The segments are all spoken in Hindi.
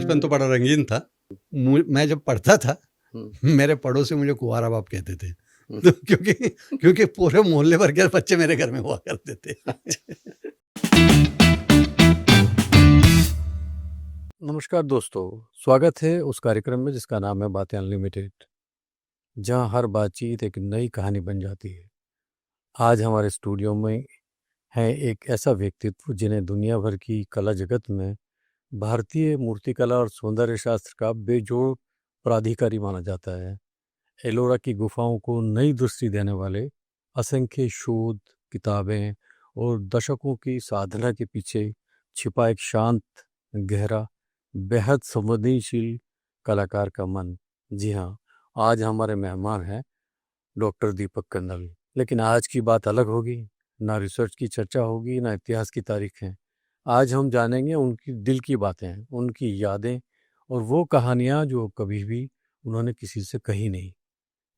बचपन तो बड़ा रंगीन था। मैं जब पढ़ता था मेरे पड़ोसी मुझे कुंवारा बाप कहते थे। तो क्योंकि पूरे मोहल्ले भर के बच्चे मेरे घर में हुआ करते थे। नमस्कार दोस्तों, स्वागत है उस कार्यक्रम में जिसका नाम है बातें अनलिमिटेड, जहां हर बातचीत एक नई कहानी बन जाती है। आज हमारे स्टूडियो में है एक ऐसा व्यक्तित्व जिन्हें दुनिया भर की कला जगत में भारतीय मूर्तिकला और सौंदर्य शास्त्र का बेजोड़ प्राधिकारी माना जाता है। एलोरा की गुफाओं को नई दृष्टि देने वाले असंख्य शोध, किताबें और दशकों की साधना के पीछे छिपा एक शांत, गहरा, बेहद संवेदनशील कलाकार का मन। जी हाँ, आज हमारे मेहमान हैं डॉक्टर दीपक कन्नल। लेकिन आज की बात अलग होगी, ना रिसर्च की चर्चा होगी, ना इतिहास की तारीखें। आज हम जानेंगे उनकी दिल की बातें, उनकी यादें और वो कहानियाँ जो कभी भी उन्होंने किसी से कही नहीं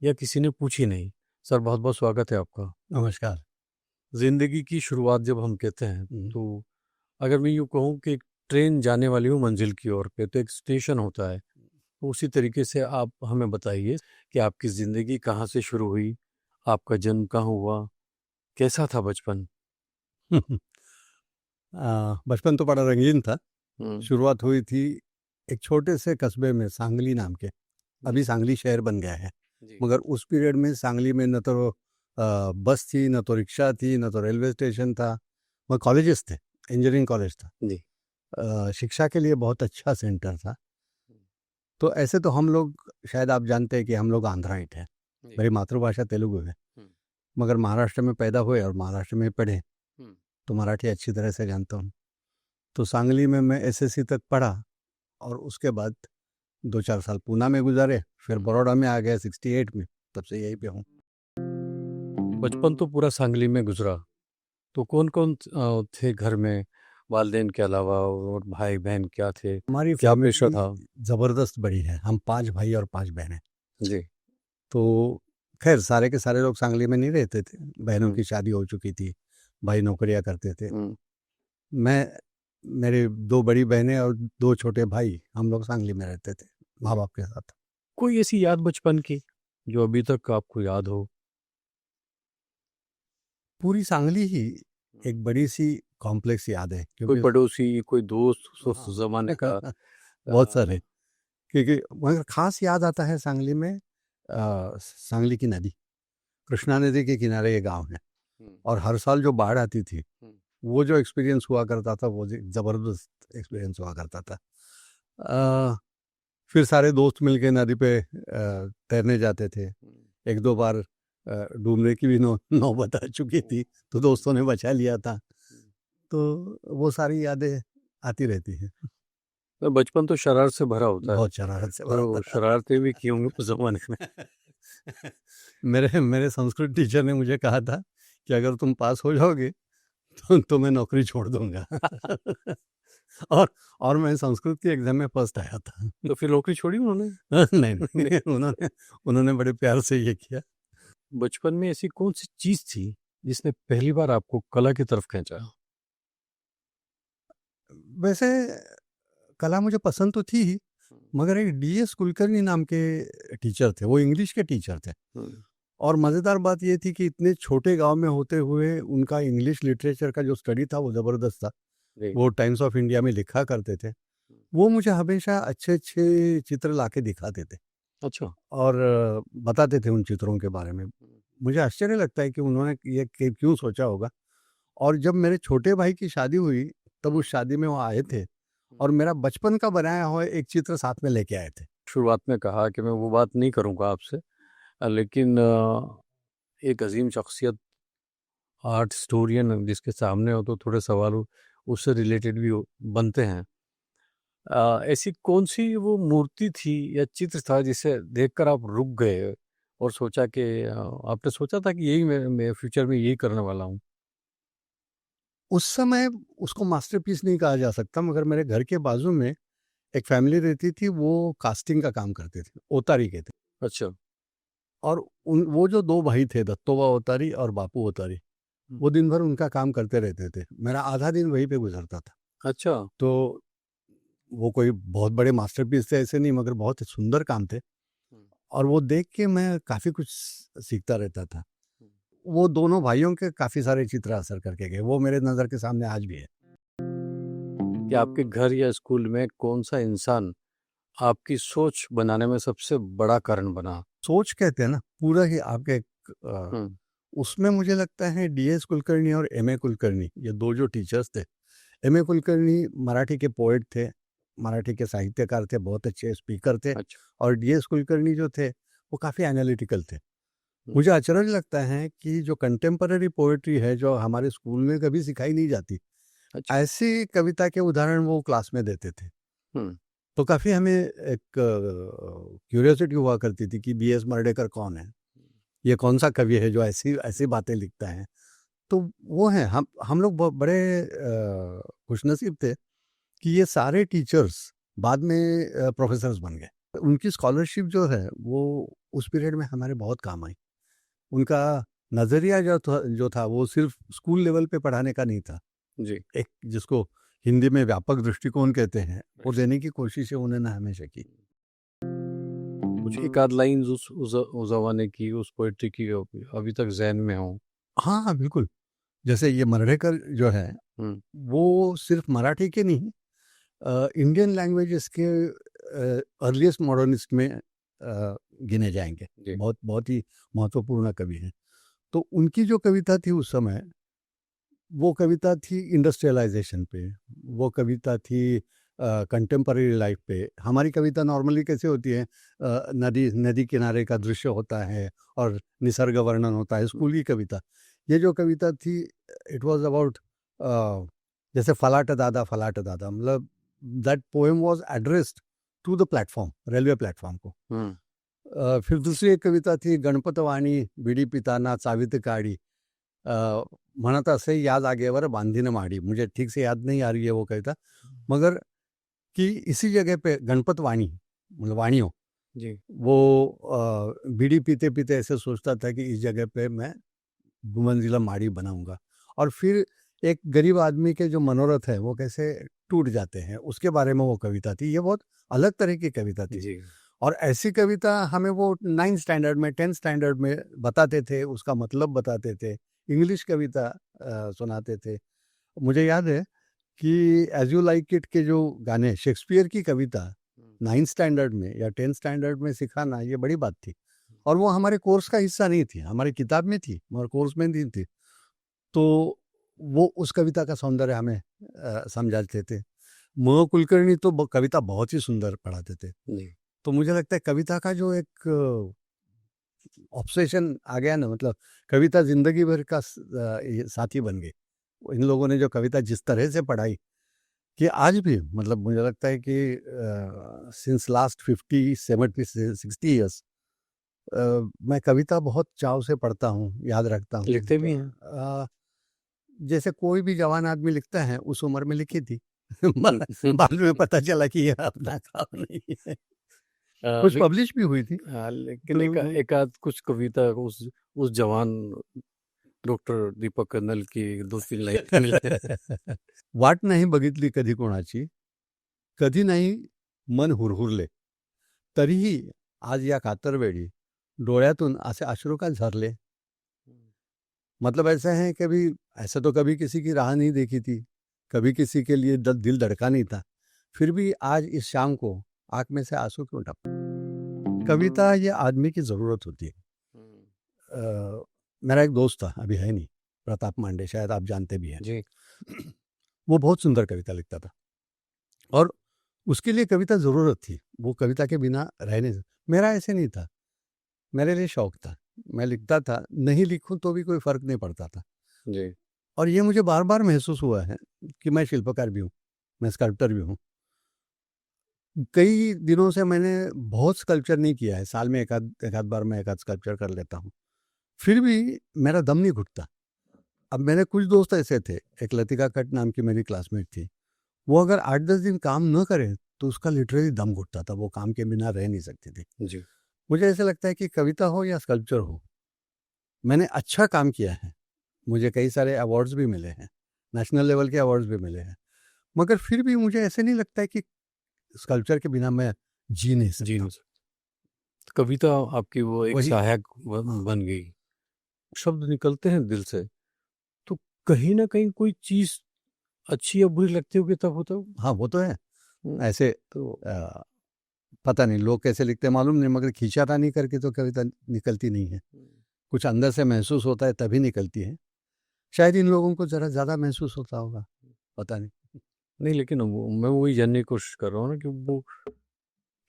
या किसी ने पूछी नहीं। सर, बहुत बहुत स्वागत है आपका। नमस्कार। जिंदगी की शुरुआत जब हम कहते हैं तो अगर मैं यूँ कहूँ कि एक ट्रेन जाने वाली हो मंजिल की ओर पे, तो एक स्टेशन होता है। तो उसी तरीके से आप हमें बताइए कि आपकी ज़िंदगी कहाँ से शुरू हुई, आपका जन्म कहाँ हुआ, कैसा था बचपन? बचपन तो बड़ा रंगीन था। हम्म, शुरुआत हुई थी एक छोटे से कस्बे में, सांगली नाम के। अभी सांगली शहर बन गया है, जी, मगर उस पीरियड में सांगली में न तो बस थी, न तो रिक्शा थी, न तो रेलवे स्टेशन था। वह कॉलेजेस थे, इंजीनियरिंग कॉलेज था। जी, शिक्षा के लिए बहुत अच्छा सेंटर था। तो ऐसे तो हम लोग, शायद आप जानते हैं कि हम लोग आंध्राइट हैं, जी, मेरी मातृभाषा तेलुगु है। हम्म, मगर महाराष्ट्र में पैदा हुए और महाराष्ट्र में पढ़े, हम्म, तो मराठी अच्छी तरह से जानता हूँ। तो सांगली में मैं एसएससी तक पढ़ा और उसके बाद 2-4 साल पूना में गुजारे, फिर बड़ौदा में आ गया 68 में, तब से यहीं पे हूँ। बचपन तो पूरा सांगली में गुजरा। तो कौन कौन थे घर में, वालिदैन के अलावा, और भाई बहन क्या थे, हमारी क्या पेशा फैमिली था? ज़बरदस्त बड़ी है, हम 5 भाई और 5 बहनें। जी, तो खैर सारे के सारे लोग सांगली में नहीं रहते थे, बहनों हम्म, की शादी हो चुकी थी, भाई नौकरियाँ करते थे। हम्म, मैं, मेरे 2 बड़ी बहनें और 2 छोटे भाई, हम लोग सांगली में रहते थे, माँ बाप के साथ। कोई ऐसी याद बचपन की जो अभी तक आपको याद हो? पूरी सांगली ही एक बड़ी सी कॉम्प्लेक्स याद है, कोई क्योंकि पड़ोसी, कोई दोस्त उस हाँ, जमाने का? बहुत सारे। क्योंकि मगर खास याद आता है सांगली में, सांगली की नदी, कृष्णा नदी के किनारे ये गांव है। और हर साल जो बाढ़ आती थी, वो जो एक्सपीरियंस हुआ करता था, वो ज़बरदस्त एक्सपीरियंस हुआ करता था। अ, फिर सारे दोस्त मिलके नदी पे तैरने जाते थे। एक दो बार डूबने की भी नौबत आ चुकी थी, तो दोस्तों ने बचा लिया था। तो वो सारी यादें आती रहती हैं। तो बचपन तो शरारत से भरा होता है, बहुत शरारत से भरा तो था। शरारतें भी की होंगी उस जमाने में। मेरे मेरे संस्कृत टीचर ने मुझे कहा था कि अगर तुम पास हो जाओगे तो मैं नौकरी छोड़ दूंगा। और मैं संस्कृत की एग्जाम में फर्स्ट आया था। तो फिर नौकरी छोड़ी उन्होंने? नहीं नहीं। नहीं, उन्होंने उन्होंने बड़े प्यार से ये किया। बचपन में ऐसी कौन सी चीज थी जिसने पहली बार आपको कला की तरफ खींचा? वैसे कला मुझे पसंद तो थी ही, मगर एक डीएस कुलकर्णी नाम के टीचर थे, वो इंग्लिश के टीचर थे। हम्म, और मज़ेदार बात ये थी कि इतने छोटे गांव में होते हुए उनका इंग्लिश लिटरेचर का जो स्टडी था वो ज़बरदस्त था। जी, वो टाइम्स ऑफ इंडिया में लिखा करते थे। वो मुझे हमेशा अच्छे अच्छे चित्र ला के दिखाते थे अच्छा, और बताते थे उन चित्रों के बारे में। मुझे आश्चर्य लगता है कि उन्होंने ये क्यों सोचा होगा। और जब मेरे छोटे भाई की शादी हुई, तब उस शादी में वो आए थे और मेरा बचपन का बनाया हुआ एक चित्र साथ में लेके आए थे। शुरुआत में कहा कि मैं वो बात नहीं करूंगा आपसे, लेकिन एक अजीम शख्सियत, आर्ट हिस्टोरियन जिसके सामने हो तो थोड़े सवाल उससे रिलेटेड भी बनते हैं। ऐसी कौन सी वो मूर्ति थी या चित्र था जिसे देखकर आप रुक गए और सोचा कि आपने सोचा था कि यही मैं फ्यूचर में यही करने वाला हूँ? उस समय उसको मास्टरपीस नहीं कहा जा सकता, मगर मेरे घर के बाजू में एक फैमिली रहती थी, वो कास्टिंग का काम करते थे, ओतारी के थे। अच्छा। और वो जो 2 भाई थे, दत्तोबा ओतारी और बापू ओतारी, वो दिन भर उनका काम करते रहते थे। मेरा आधा दिन वहीं पे गुजरता था। अच्छा। तो वो कोई बहुत बड़े मास्टरपीस थे ऐसे नहीं, मगर बहुत सुंदर काम थे, और वो देख के मैं काफ़ी कुछ सीखता रहता था। वो दोनों भाइयों के काफ़ी सारे चित्र असर करके गए, वो मेरे नज़र के सामने आज भी है। कि आपके घर या स्कूल में कौन सा इंसान आपकी सोच बनाने में सबसे बड़ा कारण बना? सोच कहते हैं ना, पूरा ही आपके उसमें मुझे लगता है डी.एस. कुलकर्णी और एम.ए. कुलकर्णी, ये दो जो टीचर्स थे। एम.ए. कुलकर्णी मराठी के पोएट थे, मराठी के साहित्यकार थे, बहुत अच्छे स्पीकर थे। अच्छा। और डी.एस. कुलकर्णी जो थे वो काफ़ी एनालिटिकल थे। मुझे अचरज लगता है कि जो कंटेम्पररी पोएट्री है, जो हमारे स्कूल में कभी सिखाई नहीं जाती, अच्छा। ऐसी कविता के उदाहरण वो क्लास में देते थे। तो काफ़ी हमें एक क्यूरियोसिटी हुआ करती थी कि बी.एस. मर्डेकर कौन है, ये कौन सा कवि है जो ऐसी ऐसी बातें लिखता है। तो वो हैं, हम लोग बहुत बड़े खुशनसीब थे कि ये सारे टीचर्स बाद में प्रोफेसर्स बन गए। उनकी स्कॉलरशिप जो है वो उस पीरियड में हमारे बहुत काम आई। उनका नज़रिया जो था वो सिर्फ स्कूल लेवल पे पढ़ाने का नहीं था जी। एक जिसको हिंदी में व्यापक दृष्टिकोण कहते हैं, वो देने की कोशिश उन्होंने हमेशा की। कुछ एक आध लाइन उस ज़माने की, उस पोएट्री की अभी तक ज़हन में हो? हाँ, बिल्कुल। जैसे ये मर्ढेकर जो है वो सिर्फ मराठी के नहीं, इंडियन लैंग्वेजेस के अर्लीस्ट मॉडर्निस्ट में गिने जाएंगे। बहुत बहुत ही महत्वपूर्ण कवि हैं। तो उनकी जो कविता थी उस समय, वो कविता थी इंडस्ट्रियलाइजेशन पे, वो कविता थी कंटेम्पररी लाइफ पे। हमारी कविता नॉर्मली कैसे होती है, नदी किनारे का दृश्य होता है और निसर्ग वर्णन होता है, स्कूल की कविता। ये जो कविता थी, इट वाज अबाउट जैसे फलाट दादा, मतलब that poem was addressed to the platform, railway platform को। फिर दूसरी एक कविता थी, गणपतवाणी बीडी पिताना चावीत काढी, म्हणत असे या जागेवर बांधीन माडी। मुझे ठीक से याद नहीं आ रही है वो कविता, मगर कि इसी जगह पे गणपत वाणी, मतलब वाणियों जी, वो बीड़ी पीते पीते ऐसे सोचता था कि इस जगह पे मैं दुमंजिला माड़ी बनाऊंगा, और फिर एक गरीब आदमी के जो मनोरथ है वो कैसे टूट जाते हैं, उसके बारे में वो कविता थी। ये बहुत अलग तरह की कविता थी जी। और ऐसी कविता हमें वो 9th स्टैंडर्ड में, 10th स्टैंडर्ड में बताते थे, उसका मतलब बताते थे, इंग्लिश कविता सुनाते थे। मुझे याद है कि एज यू लाइक इट के जो गाने, शेक्सपियर की कविता 9th स्टैंडर्ड में या 10th स्टैंडर्ड में सिखाना ये बड़ी बात थी, और वो हमारे कोर्स का हिस्सा नहीं थी, हमारी किताब में थी मगर कोर्स में नहीं थी। तो वो उस कविता का सौंदर्य हमें समझाते थे। म कुलकर्णी तो कविता बहुत ही सुंदर पढ़ाते थे। तो मुझे लगता है कविता का जो एक ऑब्सेशन आ गया ना, मतलब कविता जिंदगी भर का साथी बन गई। इन लोगों ने जो कविता जिस तरह से पढ़ाई कि आज भी, मतलब मुझे लगता है कि सिंस लास्ट 50, 70, 60 ईयर्स मैं कविता बहुत चाव से पढ़ता हूँ, याद रखता हूँ। लिखते भी हैं? जैसे कोई भी जवान आदमी लिखता है, उस उम्र में लिखी थी। बाद में पता चला कि ये अपना काम नहीं है। कुछ पब्लिश भी हुई थी। लेकिन एक आध कुछ कविता उस जवान डॉक्टर दीपक कर्नल की 2-3 लाइन। वाट नाही बघितली कधी कोणाची, कधी नाही मन हुरहुरले, तरीही आज या कातरवेळी डोळ्यातून असे अश्रू का झरले। मतलब ऐसा है, कभी ऐसा तो कभी किसी की राह नहीं देखी थी, कभी किसी के लिए दिल धड़का नहीं था, फिर भी आज इस शाम को आंख में से आंसू क्यों टपके। कविता ये आदमी की ज़रूरत होती है। मेरा एक दोस्त था, अभी है नहीं, प्रताप मांडे, शायद आप जानते भी हैं जी। वो बहुत सुंदर कविता लिखता था और उसके लिए कविता ज़रूरत थी, वो कविता के बिना रह नहीं सकता। मेरा ऐसे नहीं था, मेरे लिए शौक था, मैं लिखता था, नहीं लिखूं तो भी कोई फ़र्क नहीं पड़ता था जी। और ये मुझे बार बार महसूस हुआ है कि मैं शिल्पकार भी हूँ, मैं स्कल्प्टर भी हूँ। कई दिनों से मैंने बहुत स्कल्पचर नहीं किया है, साल में एक आध बार मैं एक आध स्कल्पचर कर लेता हूँ, फिर भी मेरा दम नहीं घुटता। अब मेरे कुछ दोस्त ऐसे थे, एक लतिका कट नाम की मेरी क्लासमेट थी, वो अगर 8-10 दिन काम न करे तो उसका लिटरली दम घुटता था, वो काम के बिना रह नहीं सकती थी। जी। मुझे ऐसा लगता है कि कविता हो या स्कल्पचर हो, मैंने अच्छा काम किया है, मुझे कई सारे अवार्ड्स भी मिले हैं, नेशनल लेवल के अवार्ड्स भी मिले हैं, मगर फिर भी मुझे ऐसे नहीं लगता है कि स्कल्पचर के बिना मैं जी नहीं जी सकता। नहीं सकते। कविता आपकी वो एक वही सहायक बन गई। शब्द निकलते हैं दिल से तो कहीं ना कहीं कोई चीज अच्छी या बुरी लगती होगी तब होता हो। हाँ, वो तो है। ऐसे तो पता नहीं लोग कैसे लिखते हैं मालूम नहीं, मगर खींचातानी करके तो कविता निकलती नहीं है। कुछ अंदर से महसूस होता है तभी निकलती है। शायद इन लोगों को जरा ज्यादा महसूस होता होगा, पता नहीं। नहीं, लेकिन मैं वही जानने की कोशिश कर रहा हूँ ना कि वो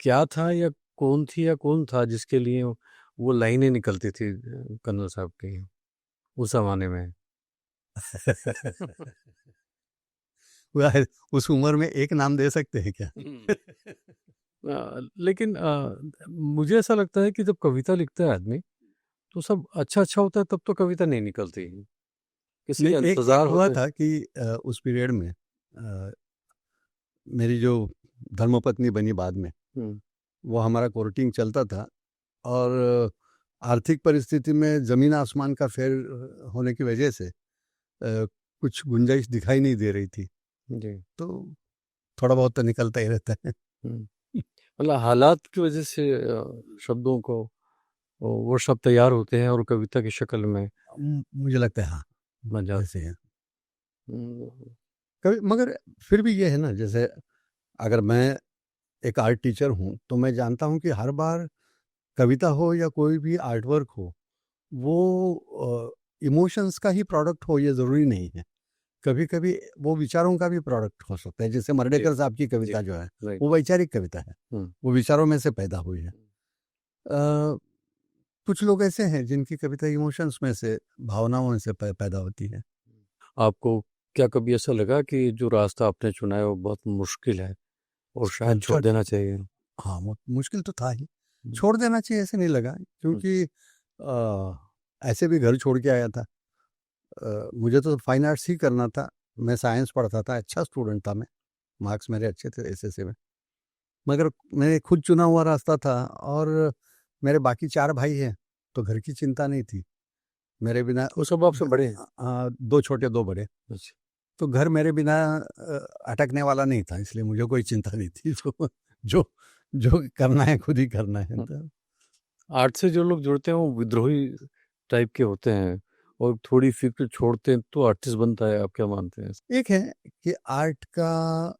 क्या था या कौन थी या कौन था जिसके लिए वो लाइनें निकलती थी कर्नल साहब की उस जमाने में। उस उम्र में एक नाम दे सकते हैं क्या? लेकिन मुझे ऐसा लगता है कि जब कविता लिखता है आदमी तो सब अच्छा अच्छा होता है तब तो कविता नहीं निकलती। किसी नहीं, एक इंतजार हुआ होते था कि उस पीरियड में मेरी जो धर्मपत्नी बनी बाद में, हम्म, वो हमारा कोर्टिंग चलता था, और आर्थिक परिस्थिति में जमीन आसमान का फेर होने की वजह से कुछ गुंजाइश दिखाई नहीं दे रही थी। जी। तो थोड़ा बहुत तो निकलता ही रहता है। मतलब हालात की वजह से शब्दों को वो शब्द तैयार होते हैं और कविता की शक्ल में मुझे लगता है हाँ, बन जाते वैसे है। हैं। कभी मगर फिर भी ये है ना, जैसे अगर मैं एक आर्ट टीचर हूँ तो मैं जानता हूँ कि हर बार कविता हो या कोई भी आर्ट वर्क हो, वो इमोशंस का ही प्रोडक्ट हो ये ज़रूरी नहीं है। कभी कभी वो विचारों का भी प्रोडक्ट हो सकता है। जैसे मर्डेकर साहब की कविता जो है, राइट। वो वैचारिक कविता है, वो विचारों में से पैदा हुई है। कुछ लोग ऐसे हैं जिनकी कविता इमोशंस में से, भावनाओं से पैदा होती है। आपको क्या कभी ऐसा लगा कि जो रास्ता आपने चुना है वो बहुत मुश्किल है और शायद छोड़ देना चाहिए? हाँ, मुश्किल तो था ही, छोड़ देना चाहिए ऐसे नहीं लगा, क्योंकि ऐसे भी घर छोड़ के आया था। मुझे तो फाइन आर्ट्स ही करना था। मैं साइंस पढ़ता था, अच्छा स्टूडेंट था मैं, मार्क्स मेरे अच्छे थे एसएससी में। मगर मैंने खुद चुना हुआ रास्ता था, और मेरे बाकी 4 भाई हैं, तो घर की चिंता नहीं थी मेरे बिना। वो सब आपसे बड़े हैं? 2 छोटे 2 बड़े। अच्छा। तो घर मेरे बिना अटकने वाला नहीं था, इसलिए मुझे कोई चिंता नहीं थी। तो जो जो करना है खुद ही करना है। तो आर्ट से जो लोग जुड़ते हैं वो विद्रोही टाइप के होते हैं और थोड़ी फिक्र छोड़ते हैं तो आर्टिस्ट बनता है। आप क्या मानते हैं? एक है कि आर्ट का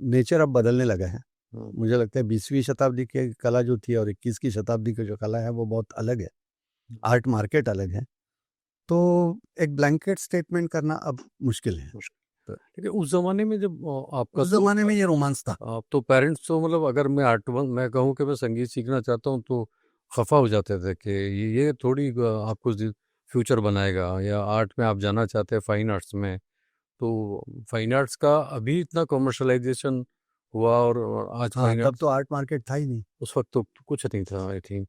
नेचर अब बदलने लगा है। मुझे लगता है 20वीं शताब्दी की कला जो थी और 21 की शताब्दी की जो कला है वो बहुत अलग है। आर्ट मार्केट अलग है। तो एक ब्लैंकेट स्टेटमेंट करना अब मुश्किल है। तो लेकिन उस जमाने में जब आपका उस जमाने में ये रोमांस था। आप तो पेरेंट्स तो मतलब अगर मैं मैं कहूँ कि मैं संगीत सीखना चाहता हूँ तो खफा हो जाते थे कि ये थोड़ी आपको फ्यूचर बनाएगा, या आर्ट में आप जाना चाहते हैं फाइन आर्ट्स में तो फाइन आर्ट्स का अभी इतना कमर्शलाइजेशन हुआ और आज हाँ, फाइन तब आर्ट्स तो आर्ट मार्केट था ही नहीं। उस वक्त तो कुछ नहीं था आई थिंक।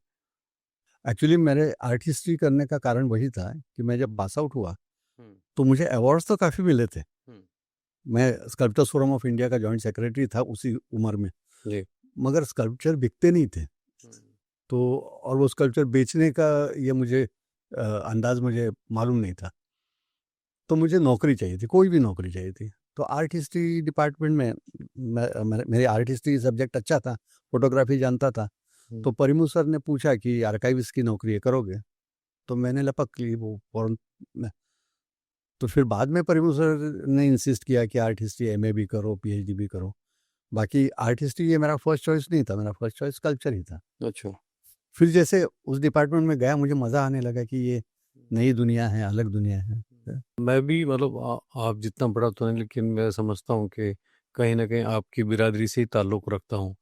एक्चुअली मेरे आर्ट हिस्ट्री करने का कारण वही था कि मैं जब पास आउट हुआ तो मुझे अवार्ड्स तो काफ़ी मिले थे। मैं स्कल्पचर्स फोरम ऑफ इंडिया का जॉइंट सेक्रेटरी था उसी उम्र में, जी। मगर स्कल्पचर बिकते नहीं थे। तो और वो स्कल्पचर बेचने का ये मुझे अंदाज मुझे मालूम नहीं था। तो मुझे नौकरी चाहिए थी, कोई भी नौकरी चाहिए थी। तो आर्ट हिस्ट्री डिपार्टमेंट में मेरे आर्ट हिस्ट्री सब्जेक्ट अच्छा था, फोटोग्राफी जानता था। तो परिमू सर ने पूछा कि आर्काइविस्ट की नौकरी करोगे? तो मैंने लपक ली वो फौरन में। तो फिर बाद में परिमू सर ने इंसिस्ट किया कि आर्ट हिस्ट्री एमए भी करो, पीएचडी भी करो। बाकी आर्ट हिस्ट्री ये मेरा फर्स्ट चॉइस नहीं था, मेरा फर्स्ट चॉइस कल्चर ही था। अच्छा। फिर जैसे उस डिपार्टमेंट में गया मुझे मज़ा आने लगा कि ये नई दुनिया है, अलग दुनिया है। मैं भी मतलब आप जितना बड़ा तो नहीं, लेकिन मैं समझता हूँ कि कहीं ना कहीं आपकी बिरादरी से ही ताल्लुक़ रखता हूँ।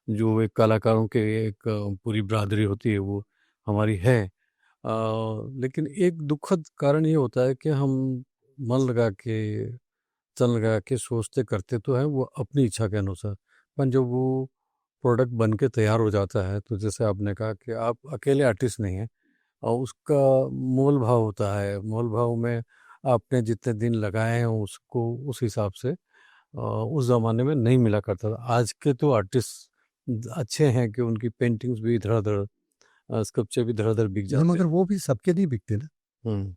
जो एक कलाकारों के एक पूरी बिरादरी होती है वो हमारी है। लेकिन एक दुखद कारण ये होता है कि हम मन लगा के तन लगा के सोचते करते तो हैं वो अपनी इच्छा के अनुसार, पर जब वो प्रोडक्ट बन के तैयार हो जाता है तो जैसे आपने कहा कि आप अकेले आर्टिस्ट नहीं हैं और उसका मोल भाव होता है। मोल भाव में आपने जितने दिन लगाए हैं उसको उस हिसाब से उस ज़माने में नहीं मिला करता था। आज के तो आर्टिस्ट अच्छे हैं कि उनकी पेंटिंग्स भी धड़ाधड़, स्कल्पचर भी धड़ाधड़ बिक नहीं, जाते मगर वो भी सबके नहीं बिकते ना। हैं।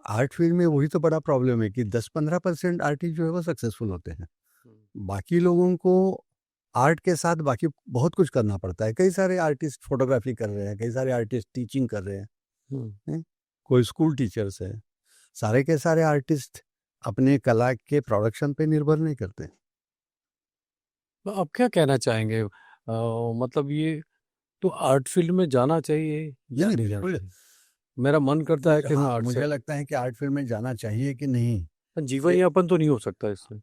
आर्ट फील्ड में वही तो बड़ा प्रॉब्लम है कि 10-15% आर्टिस्ट जो है वो सक्सेसफुल होते हैं। बाकी लोगों को आर्ट के साथ बाकी बहुत कुछ करना पड़ता है। कई सारे आर्टिस्ट फोटोग्राफी कर रहे हैं, कई सारे आर्टिस्ट टीचिंग कर रहे हैं, कोई स्कूल टीचर्स है। सारे के सारे आर्टिस्ट अपने कला के प्रोडक्शन पे निर्भर नहीं करते। तो आप क्या कहना चाहेंगे, मतलब ये तो आर्ट फील्ड में जाना चाहिए या नहीं जाना चाहिए? मेरा मन करता है कि मैं आर्ट मुझे लगता है कि आर्ट फील्ड में जाना चाहिए कि नहीं, जीवन यापन तो नहीं हो सकता इससे।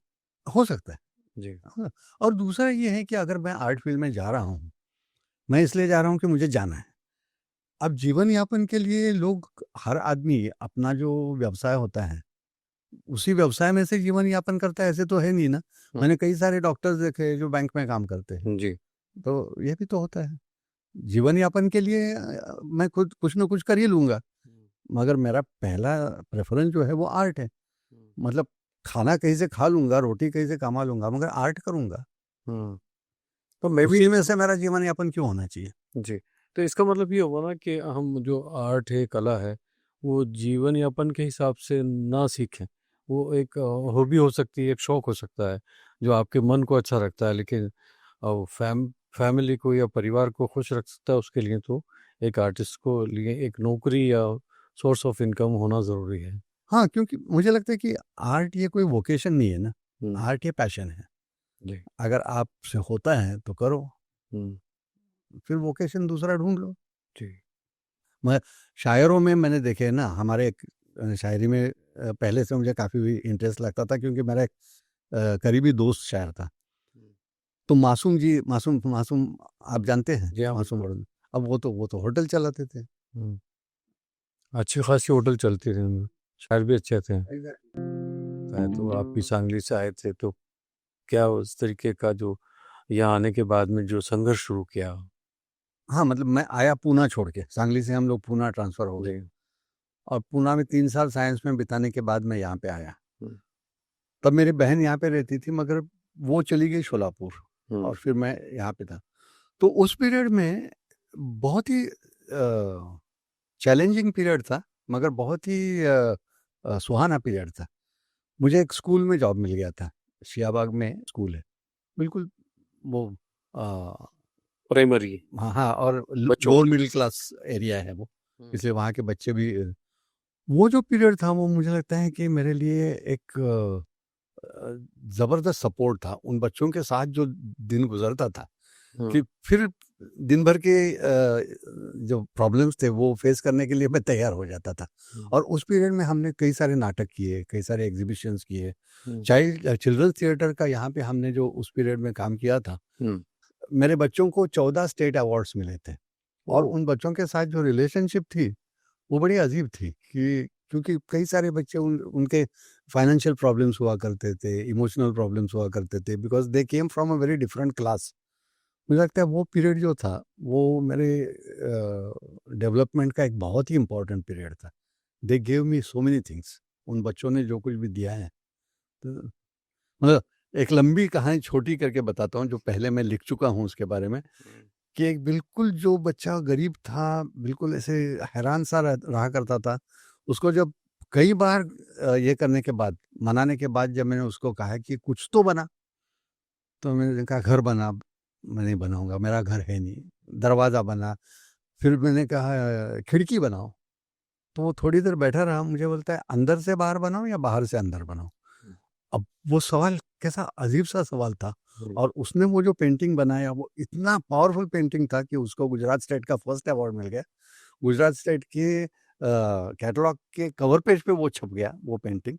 हो सकता है जी। हाँ। और दूसरा ये है कि अगर मैं आर्ट फील्ड में जा रहा हूँ, मैं इसलिए जा रहा हूँ कि मुझे जाना है। अब जीवन यापन के लिए लोग, हर आदमी अपना जो व्यवसाय होता है उसी व्यवसाय में से जीवन यापन करता है, ऐसे तो है नहीं ना। मैंने कई सारे डॉक्टर्स देखे जो बैंक में काम करते हैं, जी। तो ये भी तो होता है। जीवन यापन के लिए मैं खुद कुछ ना कुछ कर ही लूंगा, मगर मेरा पहला प्रेफरेंस जो है वो आर्ट है। मतलब खाना कहीं से खा लूंगा, रोटी कहीं से कमा लूंगा, मगर आर्ट करूंगा। तो मैं भी उसी में से मेरा जीवन यापन क्यों होना चाहिए? जी। तो इसका मतलब ये होगा ना कि हम जो आर्ट है, कला है, वो जीवन यापन के हिसाब से ना सीखें। वो एक हॉबी हो सकती है, एक शौक हो सकता है जो आपके मन को अच्छा रखता है, लेकिन फैमिली को या परिवार को खुश रख सकता है। उसके लिए तो एक आर्टिस्ट को लिए एक नौकरी या सोर्स ऑफ इनकम होना ज़रूरी है। हाँ, क्योंकि मुझे लगता है कि आर्ट ये कोई वोकेशन नहीं है ना, आर्ट ये पैशन है। जी। अगर आपसे होता है तो करो, फिर वोकेशन दूसरा ढूंढ लो। जी। मैं शायरों में मैंने देखे ना, हमारे एक शायरी में पहले से मुझे काफ़ी इंटरेस्ट लगता था, क्योंकि मेरा एक करीबी दोस्त शायर था। तो मासूम जी, मासूम मासूम आप जानते हैं? जी हाँ, मासूम बड़न। अब वो तो होटल चलाते थे। अच्छी खासी होटल चलती थी उनमें, शायर भी अच्छे थे। तो आप भी सांगली से आए थे, तो क्या उस तरीके का जो यहाँ आने के बाद में जो संघर्ष शुरू किया? हाँ, मतलब मैं आया पूना छोड़ के, सांगली से हम लोग पूना ट्रांसफ़र हो गए, और पूना में 3 साल साइंस में बिताने के बाद मैं यहाँ पे आया। तब मेरी बहन यहाँ पे रहती थी, मगर वो चली गई शोलापुर, और फिर मैं यहाँ पे था। तो उस पीरियड में बहुत ही चैलेंजिंग पीरियड था, मगर बहुत ही सुहाना पीरियड था। मुझे एक स्कूल में जॉब मिल गया था, शियाबाग में स्कूल है, बिल्कुल वो प्राइमरी। हाँ, और बच्चों लोअर मिडिल क्लास एरिया है वो, इसलिए वहाँ के बच्चे भी वो जो पीरियड था वो मुझे लगता है कि मेरे लिए एक ज़बरदस्त सपोर्ट था। उन बच्चों के साथ जो दिन गुजरता था, कि फिर दिन भर के जो प्रॉब्लम्स थे वो फेस करने के लिए मैं तैयार हो जाता था। और उस पीरियड में हमने कई सारे नाटक किए, कई सारे एग्जीबिशंस किए। चिल्ड्रंस थिएटर का यहाँ पे हमने जो उस पीरियड में काम किया था, मेरे बच्चों को 14 स्टेट अवार्ड्स मिले थे। और उन बच्चों के साथ जो रिलेशनशिप थी वो बड़ी अजीब थी, कि क्योंकि कई सारे बच्चे उनके फाइनेंशियल प्रॉब्लम्स हुआ करते थे, इमोशनल प्रॉब्लम्स हुआ करते थे, because they came from a very different class. मुझे लगता है वो पीरियड जो था वो मेरे डेवलपमेंट का एक बहुत ही इम्पोर्टेंट पीरियड था। They gave me so many things. उन बच्चों ने जो कुछ भी दिया है, तो मतलब एक लंबी कहानी छोटी करके बताता हूँ, जो पहले मैं लिख चुका हूँ उसके बारे में, कि एक बिल्कुल जो बच्चा गरीब था, बिल्कुल ऐसे हैरान सा रहा करता था, उसको जब कई बार ये करने के बाद, मनाने के बाद, जब मैंने उसको कहा कि कुछ तो बना, तो मैंने कहा घर बना, मैं नहीं बनाऊंगा, मेरा घर है नहीं। दरवाज़ा बना, फिर मैंने कहा खिड़की बनाओ, तो वो थोड़ी देर बैठा रहा, मुझे बोलता है अंदर से बाहर बनाओ या बाहर से अंदर बनाओ। अब वो सवाल कैसा अजीब सा सवाल था, और उसने वो जो पेंटिंग बनाया वो इतना पावरफुल पेंटिंग था कि उसको गुजरात स्टेट का फर्स्ट अवार्ड मिल गया। गुजरात स्टेट के कैटलॉग के कवर पेज पे वो छप गया वो पेंटिंग,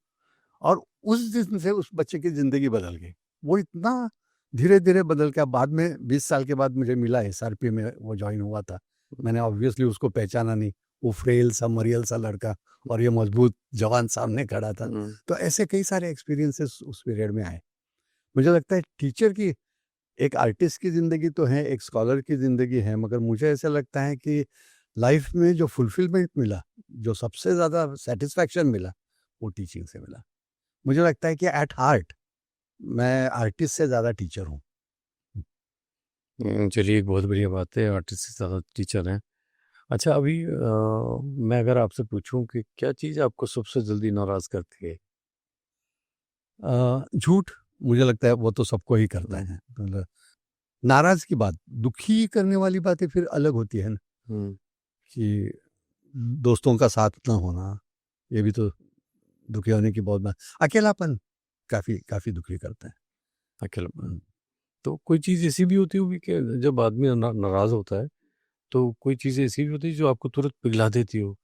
और उस दिन से उस बच्चे की ज़िंदगी बदल गई। वो इतना धीरे-धीरे बदल गया। बाद में 20 साल के बाद मुझे मिला, एसआरपी में वो जॉइन हुआ था। मैंने ऑब्वियसली उसको पहचाना नहीं, वो फ्रेल सा, मरियल सा लड़का, और ये मजबूत जवान सामने खड़ा था। तो ऐसे कई सारे एक्सपीरियंसेस उस पीरियड में आए। मुझे लगता है टीचर की, एक आर्टिस्ट की ज़िंदगी तो है, एक स्कॉलर की ज़िंदगी है, मगर मुझे ऐसा लगता है कि लाइफ में जो फुलफिलमेंट मिला, जो सबसे ज़्यादा सेटिस्फैक्शन मिला, वो टीचिंग से मिला। मुझे लगता है कि एट हार्ट मैं आर्टिस्ट से ज़्यादा टीचर हूँ। चलिए, एक बहुत बढ़िया बात है, आर्टिस्ट से ज़्यादा टीचर हैं। अच्छा, अभी मैं अगर आपसे पूछूं कि क्या चीज़ आपको सबसे जल्दी नाराज़ करती है? झूठ, मुझे लगता है वो तो सबको ही करता है। मतलब नाराज की बात, दुखी करने वाली बातें फिर अलग होती है ना, कि दोस्तों का साथ ना होना, ये भी तो दुखी होने की बहुत बात। अकेलापन काफी दुखी करता है। अकेलापन। तो कोई चीज़ ऐसी भी होती होगी कि जब आदमी नाराज होता है तो कोई चीज़ ऐसी भी होती है जो आपको तुरंत पिघला देती हो?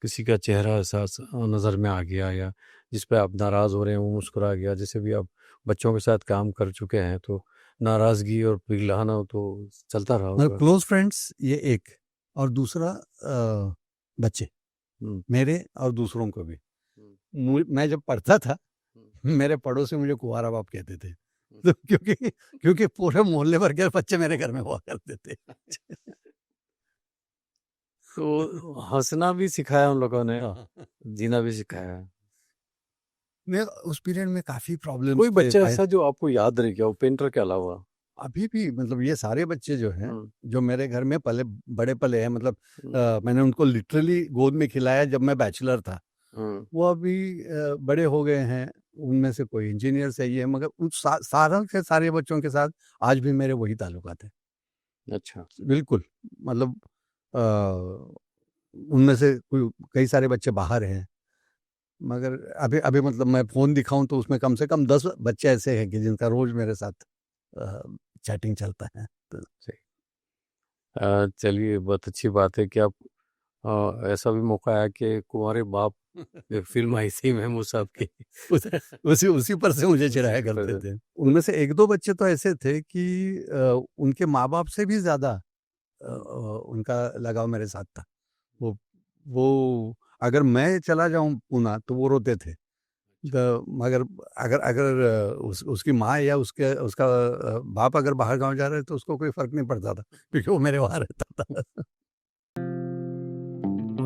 किसी का चेहरा ऐसा नज़र में आ गया, या जिस पे आप नाराज़ हो रहे हैं वो मुस्कुरा गया। जैसे भी आप बच्चों के साथ काम कर चुके हैं तो नाराज़गी और पिघलाना तो चलता रहा मतलब होगा। क्लोज फ्रेंड्स ये एक, और दूसरा बच्चे, मेरे और दूसरों को भी। मैं जब पढ़ता था, मेरे पड़ोसी मुझे कुंवारा बाप कहते थे, तो क्योंकि पूरे मोहल्ले भर के बच्चे मेरे घर में हुआ करते थे। तो हँसना भी सिखाया उन लोगों ने, जीना भी सिखाया। मैं उस पीरियड में काफी प्रॉब्लम्स कोई थे। बच्चा ऐसा जो आपको याद रह गया उपेंद्र के अलावा? अभी भी मतलब ये सारे बच्चे जो हैं, हम्म, जो मेरे घर में बड़े पले हैं, मतलब मैंने उनको लिटरली गोद में खिलाया जब मैं बैचलर था। वो अभी बड़े हो गए हैं, उनमें से कोई इंजीनियर सही है, मगर उन सारा के सारे बच्चों के साथ आज भी मेरे वही ताल्लुकात हैं। अच्छा। बिल्कुल, मतलब उनमें से कई सारे बच्चे बाहर हैं, मगर अभी अभी मतलब मैं फ़ोन दिखाऊं तो उसमें कम से कम 10 बच्चे ऐसे हैं कि जिनका रोज मेरे साथ चैटिंग चलता है। तो चलिए, बहुत अच्छी बात है कि आप ऐसा भी मौका आया कि कुंवारे बाप फिल्म आई थी महमूद साहब की। उसी पर से मुझे चिढ़ाया उसी पर करते से। थे। उनमें से 1-2 बच्चे तो ऐसे थे कि उनके माँ-बाप से भी ज़्यादा उनका लगाव मेरे साथ था। वो अगर मैं चला जाऊँ पूना तो वो रोते थे। मगर अगर अगर उसकी माँ या उसका बाप अगर बाहर गाँव जा रहे हैं तो उसको कोई फ़र्क नहीं पड़ता था, क्योंकि वो मेरे वहाँ रहता था।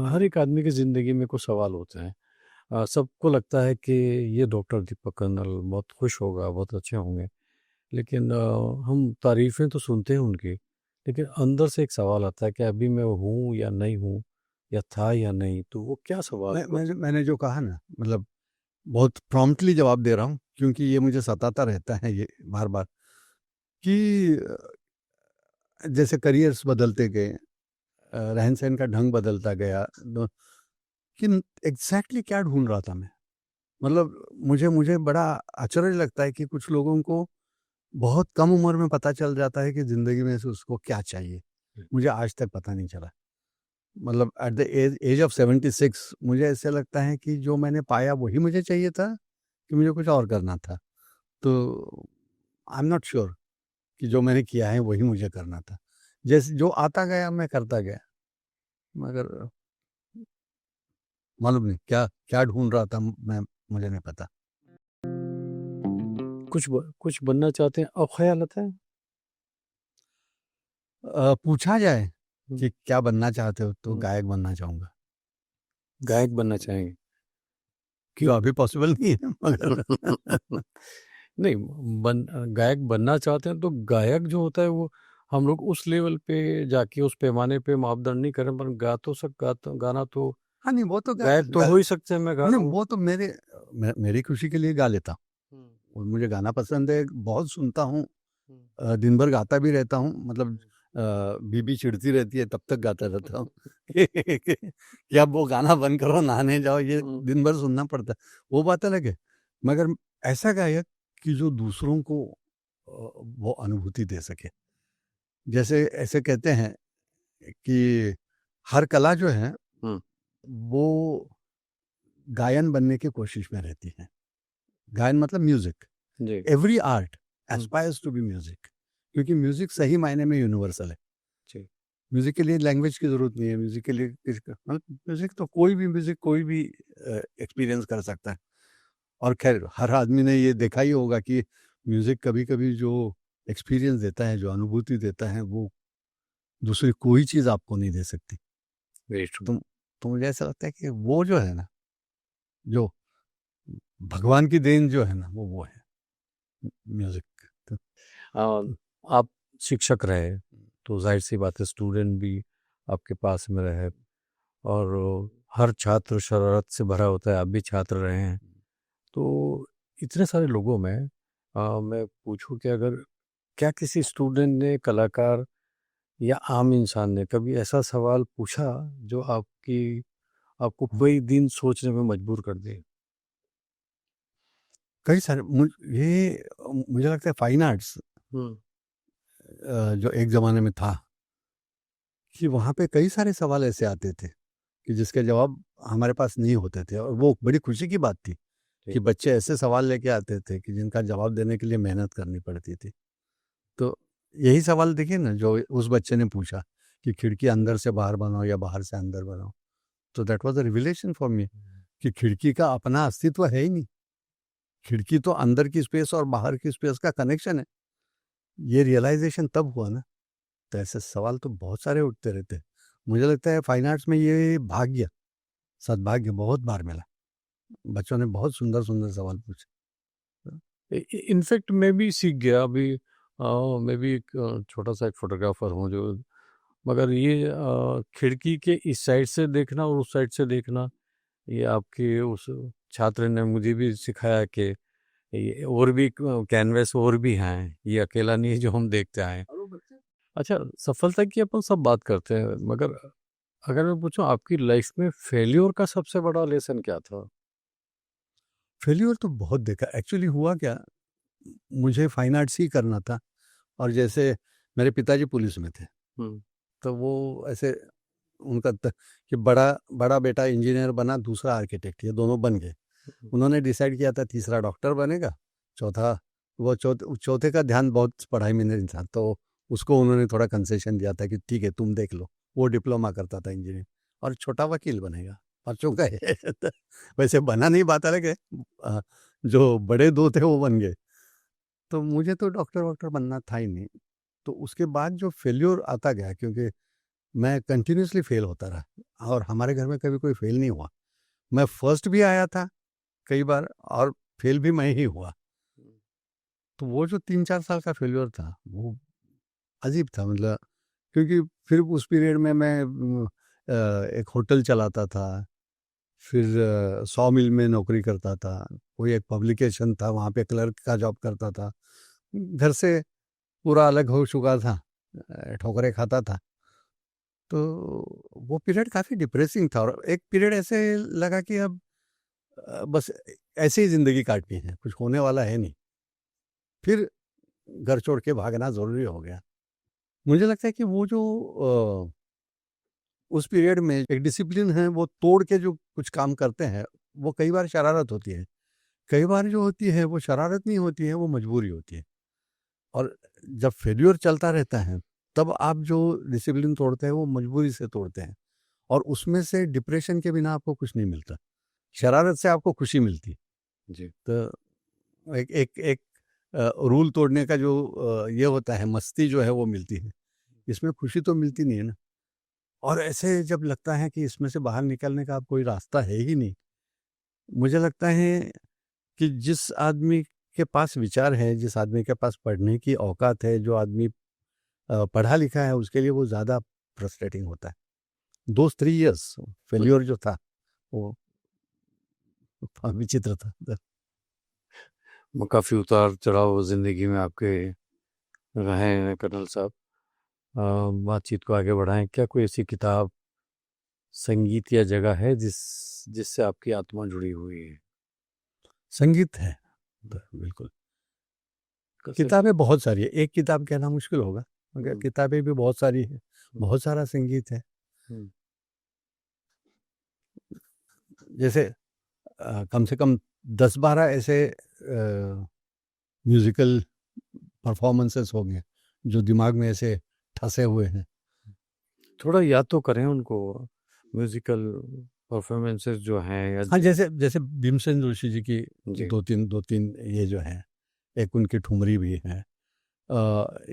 हर एक आदमी की ज़िंदगी में कुछ सवाल होते हैं। सबको लगता है कि ये डॉक्टर दीपक कर्नल बहुत खुश होगा, बहुत अच्छे होंगे। लेकिन हम तारीफ़ें तो सुनते हैं उनकी, लेकिन अंदर से एक सवाल आता है कि अभी मैं हूँ या नहीं हूँ, या था या नहीं? तो वो क्या सवाल है? मैंने जो कहा ना, मतलब बहुत प्रॉम्प्टली जवाब दे रहा हूँ, क्योंकि ये मुझे सताता रहता है ये बार-बार, कि जैसे करियर्स बदलते गए, रहन-सहन का ढंग बदलता गया, कि एग्ज़ैक्टली क्या ढूँढ रहा था मैं? मतलब मुझे बड़ा आश्चर्य लगता है कि कुछ लोगों को बहुत कम उम्र में पता चल जाता है कि ज़िंदगी में से उसको क्या चाहिए। मुझे आज तक पता नहीं चला। मतलब at the age age of 76 मुझे ऐसा लगता है कि जो मैंने पाया वही मुझे चाहिए था, कि मुझे कुछ और करना था। तो आई एम नॉट श्योर कि जो मैंने किया है वही मुझे करना था। जैसे जो आता गया मैं करता गया, मगर मालूम नहीं क्या क्या ढूँढ रहा था मैं, मुझे नहीं पता। कुछ बनना चाहते हैं, अब ख़्याल आता है? पूछा जाए हुँ, कि क्या बनना चाहते हो, तो हुँ। गायक बनना चाहूँगा। गायक बनना चाहेंगे। क्यों, अभी पॉसिबल नहीं है मगर नहीं, गायक बनना चाहते हैं तो गायक जो होता है वो हम लोग उस लेवल पे जाके उस पैमाने पे मापदंड नहीं करें, पर गाना तो हाँ, नहीं वो तो गा गायक तो गा हो ही सकते हैं, मैं गा नहीं दूँ। वो तो मेरी खुशी के लिए गा लेता हूँ, हुँ, और मुझे गाना पसंद है, बहुत सुनता हूँ। हुँ। दिन भर गाता भी रहता हूँ, मतलब बीबी चिढ़ती रहती है तब तक गाता रहता हूँ कि अब वो गाना बंद करो, नहाने जाओ, ये हुँ, दिन भर सुनना पड़ता है, वो बात अलग है। मगर ऐसा गायक कि जो दूसरों को वो अनुभूति दे सके। जैसे ऐसे कहते हैं कि हर कला जो है हुँ, वो गायन बनने की कोशिश में रहती है। गायन मतलब म्यूज़िक। जी। Every art um, aspires to be music, क्योंकि म्यूज़िक सही मायने में यूनिवर्सल है। जी। म्यूज़िक के लिए लैंग्वेज की ज़रूरत नहीं है, म्यूज़िक के लिए मतलब म्यूज़िक तो कोई भी म्यूज़िक कोई भी एक्सपीरियंस कर सकता है। और ख़ैर हर आदमी ने ये देखा ही होगा कि म्यूज़िक कभी-कभी जो एक्सपीरियंस देता है, जो अनुभूति देता है, वो दूसरी कोई चीज़ आपको नहीं दे सकती। Very true. तो तो मुझे ऐसा लगता है कि वो जो है ना, जो भगवान की देन जो है ना, वो है म्यूज़िक। तो आप शिक्षक रहे, तो ज़ाहिर-सी बात है स्टूडेंट भी आपके पास में रहे, और हर छात्र शरारत से भरा होता है, आप भी छात्र रहे हैं। तो इतने सारे लोगों में मैं पूछूं कि अगर क्या किसी स्टूडेंट ने, कलाकार या आम इंसान ने कभी ऐसा सवाल पूछा जो आपको कई दिन सोचने में मजबूर कर दे? कई सारे मुझे लगता है फाइन आर्ट्स जो एक ज़माने में था कि वहाँ पे कई सारे सवाल ऐसे आते थे कि जिसके जवाब हमारे पास नहीं होते थे, और वो बड़ी खुशी की बात थी कि बच्चे ऐसे सवाल लेके आते थे कि जिनका जवाब देने के लिए मेहनत करनी पड़ती थी। तो यही सवाल देखिए ना जो उस बच्चे ने पूछा कि खिड़की अंदर से बाहर बनाओ या बाहर से अंदर बनाओ। तो that was a revelation for me कि खिड़की का अपना अस्तित्व है ही नहीं। खिड़की तो अंदर की स्पेस और बाहर की स्पेस का कनेक्शन है। ये रियलाइजेशन तब हुआ ना। तो ऐसे सवाल तो बहुत सारे उठते रहते हैं। मुझे लगता है फाइन आर्ट्स में ये भाग्य, सद्भाग्य बहुत बार मिला। बच्चों ने बहुत सुंदर-सुंदर सवाल पूछे। इनफैक्ट मैं भी सीख गया अभी। मैं भी एक छोटा सा एक फोटोग्राफर हूँ जो, मगर ये खिड़की के इस साइड से देखना और उस साइड से देखना, ये आपके उस छात्र ने मुझे भी सिखाया कि ये और भी कैनवस और भी हैं, ये अकेला नहीं है जो हम देखते आए हैं। अच्छा, सफलता की अपन सब बात करते हैं, मगर अगर मैं पूछूं आपकी लाइफ में फेल्योर का सबसे बड़ा लेसन क्या था? फेल्योर तो बहुत देखा। एक्चुअली हुआ क्या, मुझे फाइन आर्ट्स ही करना था, और जैसे मेरे पिताजी पुलिस में थे, तो वो ऐसे कि बड़ा बड़ा बेटा इंजीनियर बना, दूसरा आर्किटेक्ट, ये दोनों बन गए। उन्होंने डिसाइड किया था तीसरा डॉक्टर बनेगा, चौथा वो चौथे का ध्यान बहुत पढ़ाई में नहीं था, तो उसको उन्होंने थोड़ा कंसेशन दिया था कि ठीक है तुम देख लो। वो डिप्लोमा करता था इंजीनियर, और छोटा वकील बनेगा, बच्चों का है। तो वैसे बना नहीं पाता, लगे जो बड़े दो थे वो बन गए। तो मुझे तो डॉक्टर वॉक्टर बनना था ही नहीं। तो उसके बाद जो फेल्योर आता गया, क्योंकि मैं कंटिन्यूसली फेल होता रहा, और हमारे घर में कभी कोई फेल नहीं हुआ। मैं फर्स्ट भी आया था कई बार, और फेल भी मैं ही हुआ। तो वो जो 3-4 साल का फेल्योर था वो अजीब था, मतलब क्योंकि फिर उस पीरियड में मैं एक होटल चलाता था, फिर सॉ मिल में नौकरी करता था, कोई एक पब्लिकेशन था वहाँ पे क्लर्क का जॉब करता था, घर से पूरा अलग हो चुका था, ठोकरें खाता था। तो वो पीरियड काफ़ी डिप्रेसिंग था, और एक पीरियड ऐसे लगा कि अब बस ऐसे ही ज़िंदगी काटनी है, कुछ होने वाला है नहीं। फिर घर छोड़ के भागना ज़रूरी हो गया। मुझे लगता है कि वो जो उस पीरियड में एक डिसिप्लिन है वो तोड़ के जो कुछ काम करते हैं, वो कई बार शरारत होती है। कई बार जो होती है वो शरारत नहीं होती है, वो मजबूरी होती है। और जब फेल्योर चलता रहता है, तब आप जो डिसिप्लिन तोड़ते हैं वो मजबूरी से तोड़ते हैं, और उसमें से डिप्रेशन के बिना आपको कुछ नहीं मिलता। शरारत से आपको खुशी मिलती है। जी। तो एक एक एक रूल तोड़ने का जो ये होता है, मस्ती जो है वो मिलती है। इसमें खुशी तो मिलती नहीं है ना। और ऐसे जब लगता है कि इसमें से बाहर निकलने का अब कोई रास्ता है ही नहीं, मुझे लगता है कि जिस आदमी के पास विचार है, जिस आदमी के पास पढ़ने की औकात है, जो आदमी पढ़ा लिखा है, उसके लिए वो ज़्यादा फ्रस्ट्रेटिंग होता है। दोज़ 3 इयर्स फेल्योर जो था वो विचित्र था। काफ़ी उतार चढ़ाव ज़िंदगी में आपके रहे हैं कर्नल साहब। बातचीत को आगे बढ़ाएं, क्या कोई ऐसी किताब, संगीत या जगह है जिससे आपकी आत्मा जुड़ी हुई है? संगीत है, बिल्कुल। किताबें बहुत सारी है, एक किताब कहना मुश्किल होगा, मगर किताबें भी बहुत सारी हैं, बहुत सारा संगीत है। जैसे कम से कम 10-12 ऐसे म्यूज़िकल परफॉर्मेंसेस हो गए, जो दिमाग में ऐसे ठसे हुए हैं। थोड़ा याद तो करें उनको, म्यूजिकल परफॉर्मेंसेस जो हैं या हाँ, जैसे जैसे भीमसेन जोशी जी की जी। 2-3 ये जो हैं, एक उनकी ठुमरी भी है।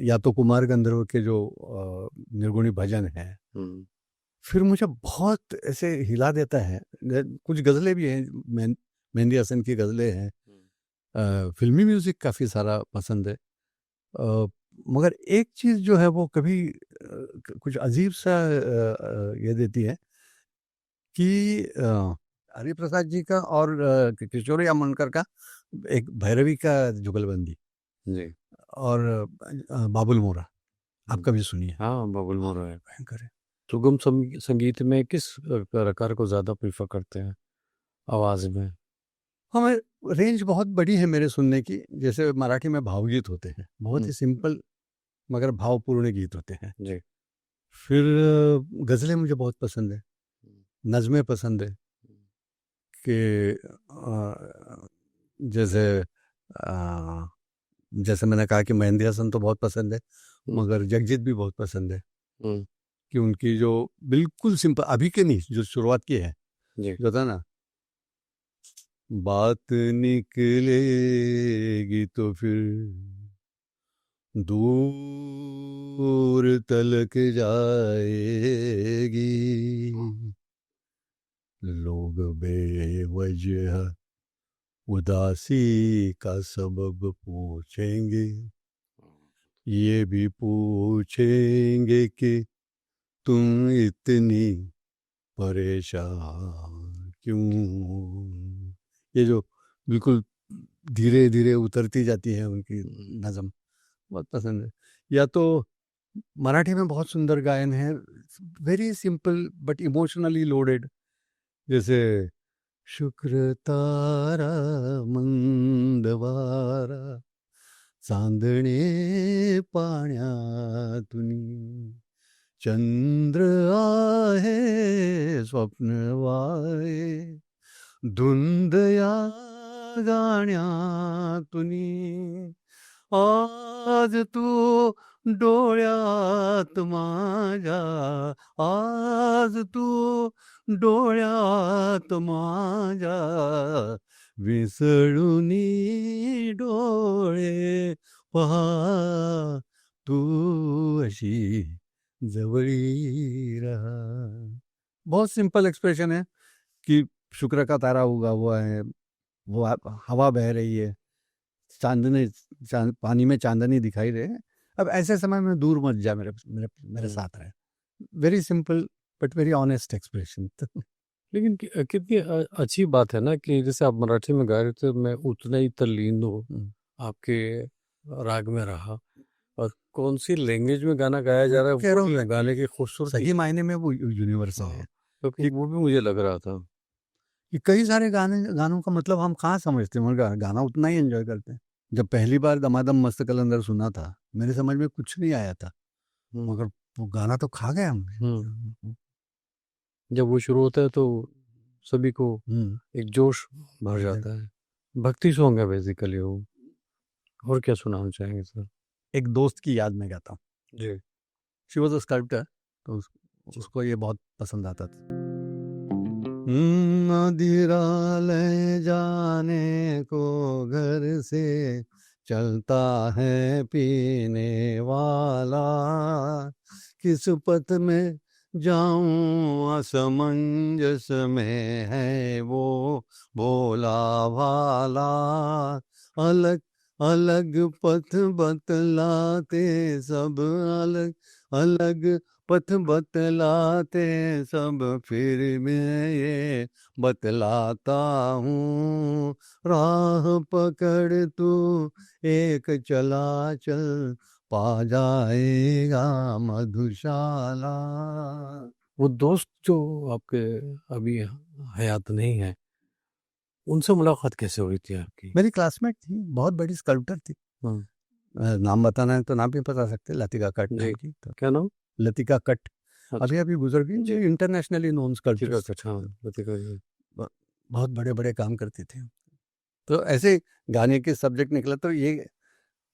या तो कुमार गंधर्व के जो निर्गुणी भजन हैं। फिर मुझे बहुत ऐसे हिला देता है, कुछ गज़लें भी हैं, मेहंदी हसन की गज़लें हैं। फ़िल्मी म्यूज़िक काफ़ी सारा पसंद है। मगर एक चीज़ जो है वो कभी कुछ अजीब-सा ये देती है कि हरिप्रसाद जी का और किशोर अमनकर का एक भैरवी का जुगलबंदी। जी। और बाबुल मोरा, आप कभी सुनिए, हाँ, बाबुल मोरा है। भयंकर है। सुगम संगीत में किस कलाकार को ज़्यादा प्रीफर करते हैं आवाज़ में? हमें रेंज बहुत बड़ी है मेरे सुनने की। जैसे मराठी में भावगीत होते हैं, बहुत ही सिंपल मगर भावपूर्ण गीत होते हैं। जी। फिर गज़लें मुझे बहुत पसंद है, नज़में पसंद है कि जैसे जैसे मैंने कहा कि मेहंदी हसन तो बहुत पसंद है, मगर जगजीत भी बहुत पसंद है कि उनकी जो बिल्कुल सिंपल, अभी के नहीं, जो शुरुआत की है, जी। जो था ना, बात निकलेगी तो फिर दूर तलक जाएगी, लोग बेवजह उदासी का सबब पूछेंगे, ये भी पूछेंगे कि तुम इतनी परेशान क्यों। ये जो बिल्कुल धीरे धीरे उतरती जाती है उनकी नज़म, बहुत पसंद है। या तो मराठी में बहुत सुंदर गायन है, very simple but emotionally loaded, जैसे शुक्र तारा मंदवारा चांदणे पाण्यातुनी, चंद्र आहे स्वप्न वाये धुंद या गाण्यातुनी, आज तू डोळ्यात माझ्या, आज तू डोळ्यात माझ्या, विसळुनी डोळे पहा, तू अशी जवळी रहा। बहुत सिंपल एक्सप्रेशन है कि शुक्र का तारा उगा हुआ है, वो हवा बह रही है, पानी में चांदनी दिखाई दे, अब ऐसे समय में दूर मत जा, मेरे मेरे मेरे साथ रहे। Very simple but very honest expression. लेकिन कितनी अच्छी बात है ना कि जैसे आप मराठी में गा रहे थे, मैं उतना ही तल्लीन हो आपके राग में रहा, और कौन सी लैंग्वेज में गाना गाया जा रहा है, कह रहा हूँ गाने की खूबसूरती सही मायने में वो यूनिवर्सल है, क्योंकि वो भी मुझे लग रहा था कि कई सारे गानों का मतलब हम कहाँ समझते हैं, मगर गाना उतना ही एंजॉय करते हैं। जब पहली बार दमादम मस्त कलंदर सुना था, मेरे समझ में कुछ नहीं आया था, मगर वो गाना तो खा गया हम। जब वो शुरू होता है तो सभी को एक जोश भर जाता है। भक्ति सॉन्ग है बेसिकली वो। और क्या सुनाना चाहेंगे सर? एक दोस्त की याद में गाता हूँ जी। शी वॉज अ स्कल्प्टर, तो उसको ये बहुत पसंद आता था। मदिरा ले जाने को घर से चलता है पीने वाला, किस पथ में जाऊं असमंजस में है वो भोला भाला, अलग अलग पथ बतलाते सब, अलग अलग पथ बतलाते सब, फिर मैं ये बतलाता हूँ, राह पकड़ तू एक चला चल, पा जाएगा मधुशाला। वो दोस्त जो आपके अभी हयात नहीं है, उनसे मुलाकात कैसे हुई थी आपकी? मेरी क्लासमेट थी, बहुत बड़ी स्कल्प्टर थी। नाम बताना है तो नाम भी बता सकते, लतिका कट नाम की। तो क्या नाम? लतिका कट, अभी अभी गुजर गई, जो इंटरनेशनली नोन स्कल्प्टर, बहुत बड़े बड़े काम करती थी। तो ऐसे गाने के सब्जेक्ट निकला तो ये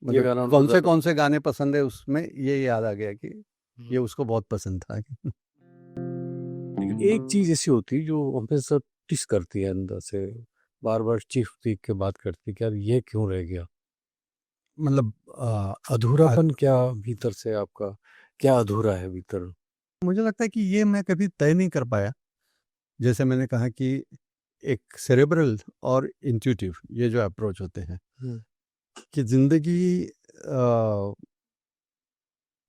मतलब कौन से गाने पसंद है, उसमें ये याद आ गया कि ये उसको बहुत पसंद था। एक चीज ऐसी होती है जो हमेशा टिस करती है अंदर से, बार बार चीख के बात करती है कि यार ये क्यों रह गया, मतलब अधूरापन क्या भीतर से आपका क्या अधूरा है भीतर? मुझे लगता है कि ये मैं कभी तय नहीं कर पाया। जैसे मैंने कहा कि एक सेरेब्रल और इंट्यूटिव ये जो अप्रोच होते हैं कि जिंदगी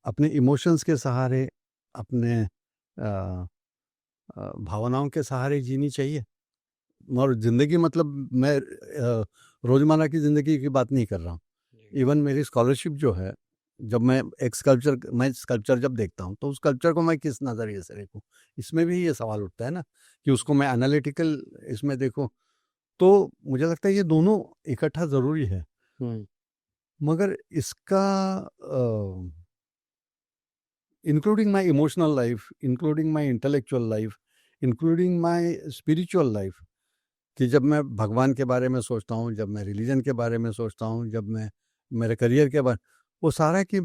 अपने इमोशंस के सहारे, अपने भावनाओं के सहारे जीनी चाहिए। और जिंदगी मतलब मैं रोजमर्रा की जिंदगी की बात नहीं कर रहा हूँ, इवन मेरी स्कॉलरशिप जो है, जब मैं स्कल्पचर जब देखता हूँ तो उस स्कल्पचर को मैं किस नज़रिए से देखूँ, इसमें भी ये सवाल उठता है ना कि उसको मैं एनालिटिकल इसमें देखूँ। तो मुझे लगता है ये दोनों इकट्ठा ज़रूरी है, मगर इसका including my emotional life, including my intellectual life, including my spiritual life, कि जब मैं भगवान के बारे में सोचता हूँ, जब मैं रिलीजन के बारे में सोचता हूँ, जब मैं मेरे करियर के बारे, वो सारा कि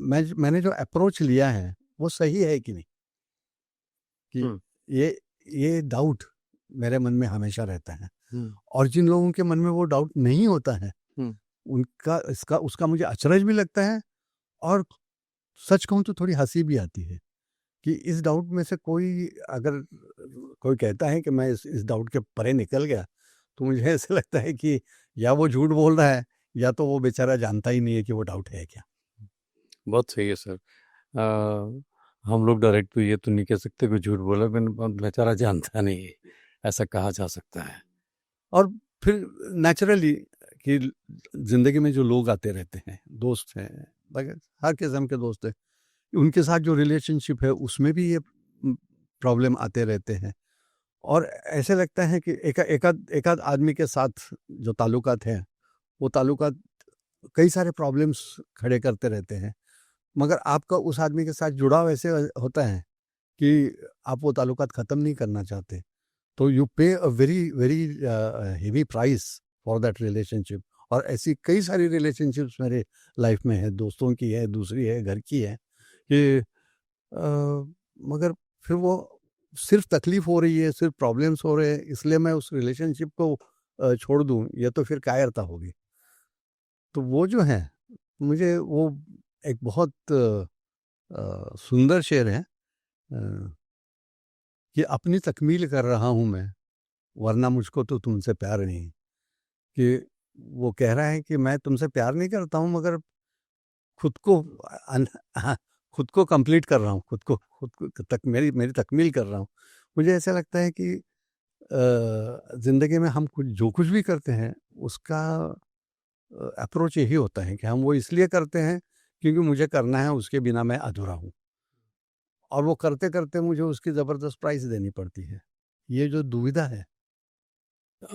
मैंने जो अप्रोच लिया है वो सही है कि नहीं, कि ये डाउट मेरे मन में हमेशा रहता है। और जिन लोगों के मन में वो डाउट नहीं होता है उनका उसका मुझे अचरज भी लगता है, और सच कहूँ तो थोड़ी हंसी भी आती है कि इस डाउट में से अगर कोई कहता है कि मैं इस डाउट के परे निकल गया, तो मुझे ऐसा लगता है कि या वो झूठ बोल रहा है या तो वो बेचारा जानता ही नहीं है कि वो डाउट है क्या। बहुत सही है सर। हम लोग डायरेक्ट तो ये तो नहीं कह सकते कि झूठ बोला, बेचारा जानता नहीं है, ऐसा कहा जा सकता है। और फिर नेचुरली कि जिंदगी में जो लोग आते रहते हैं, दोस्त हैं, हर किस्म के दोस्त हैं, उनके साथ जो रिलेशनशिप है उसमें भी ये प्रॉब्लम आते रहते हैं। और ऐसे लगता है कि एक आध आदमी के साथ जो ताल्लुकात हैं, वो ताल्लुकात कई सारे प्रॉब्लम्स खड़े करते रहते हैं, मगर आपका उस आदमी के साथ जुड़ाव ऐसे होता है कि आप वो ताल्लुकात ख़त्म नहीं करना चाहते, तो यू पे a very very heavy price for that relationship. और ऐसी कई सारी रिलेशनशिप्स मेरे लाइफ में है, दोस्तों की है, दूसरी है, घर की है, कि मगर फिर वो सिर्फ तकलीफ हो रही है, सिर्फ प्रॉब्लम्स हो रहे हैं, इसलिए मैं उस रिलेशनशिप को छोड़ दूं, ये तो फिर कायरता होगी। तो वो जो है, मुझे वो एक बहुत सुंदर शेर है, कि अपनी तकमील कर रहा हूं मैं, वरना मुझको तो तुमसे प्यार नहीं। कि वो कह रहा है कि मैं तुमसे प्यार नहीं करता हूं, मगर खुद को खुद को कंप्लीट कर रहा हूँ, खुद को मेरी तकमील कर रहा हूँ। मुझे ऐसा लगता है कि ज़िंदगी में हम जो कुछ भी करते हैं उसका अप्रोच यही होता है कि हम वो इसलिए करते हैं क्योंकि मुझे करना है, उसके बिना मैं अधूरा हूँ, और वो करते करते मुझे उसकी ज़बरदस्त प्राइस देनी पड़ती है। ये जो दुविधा है।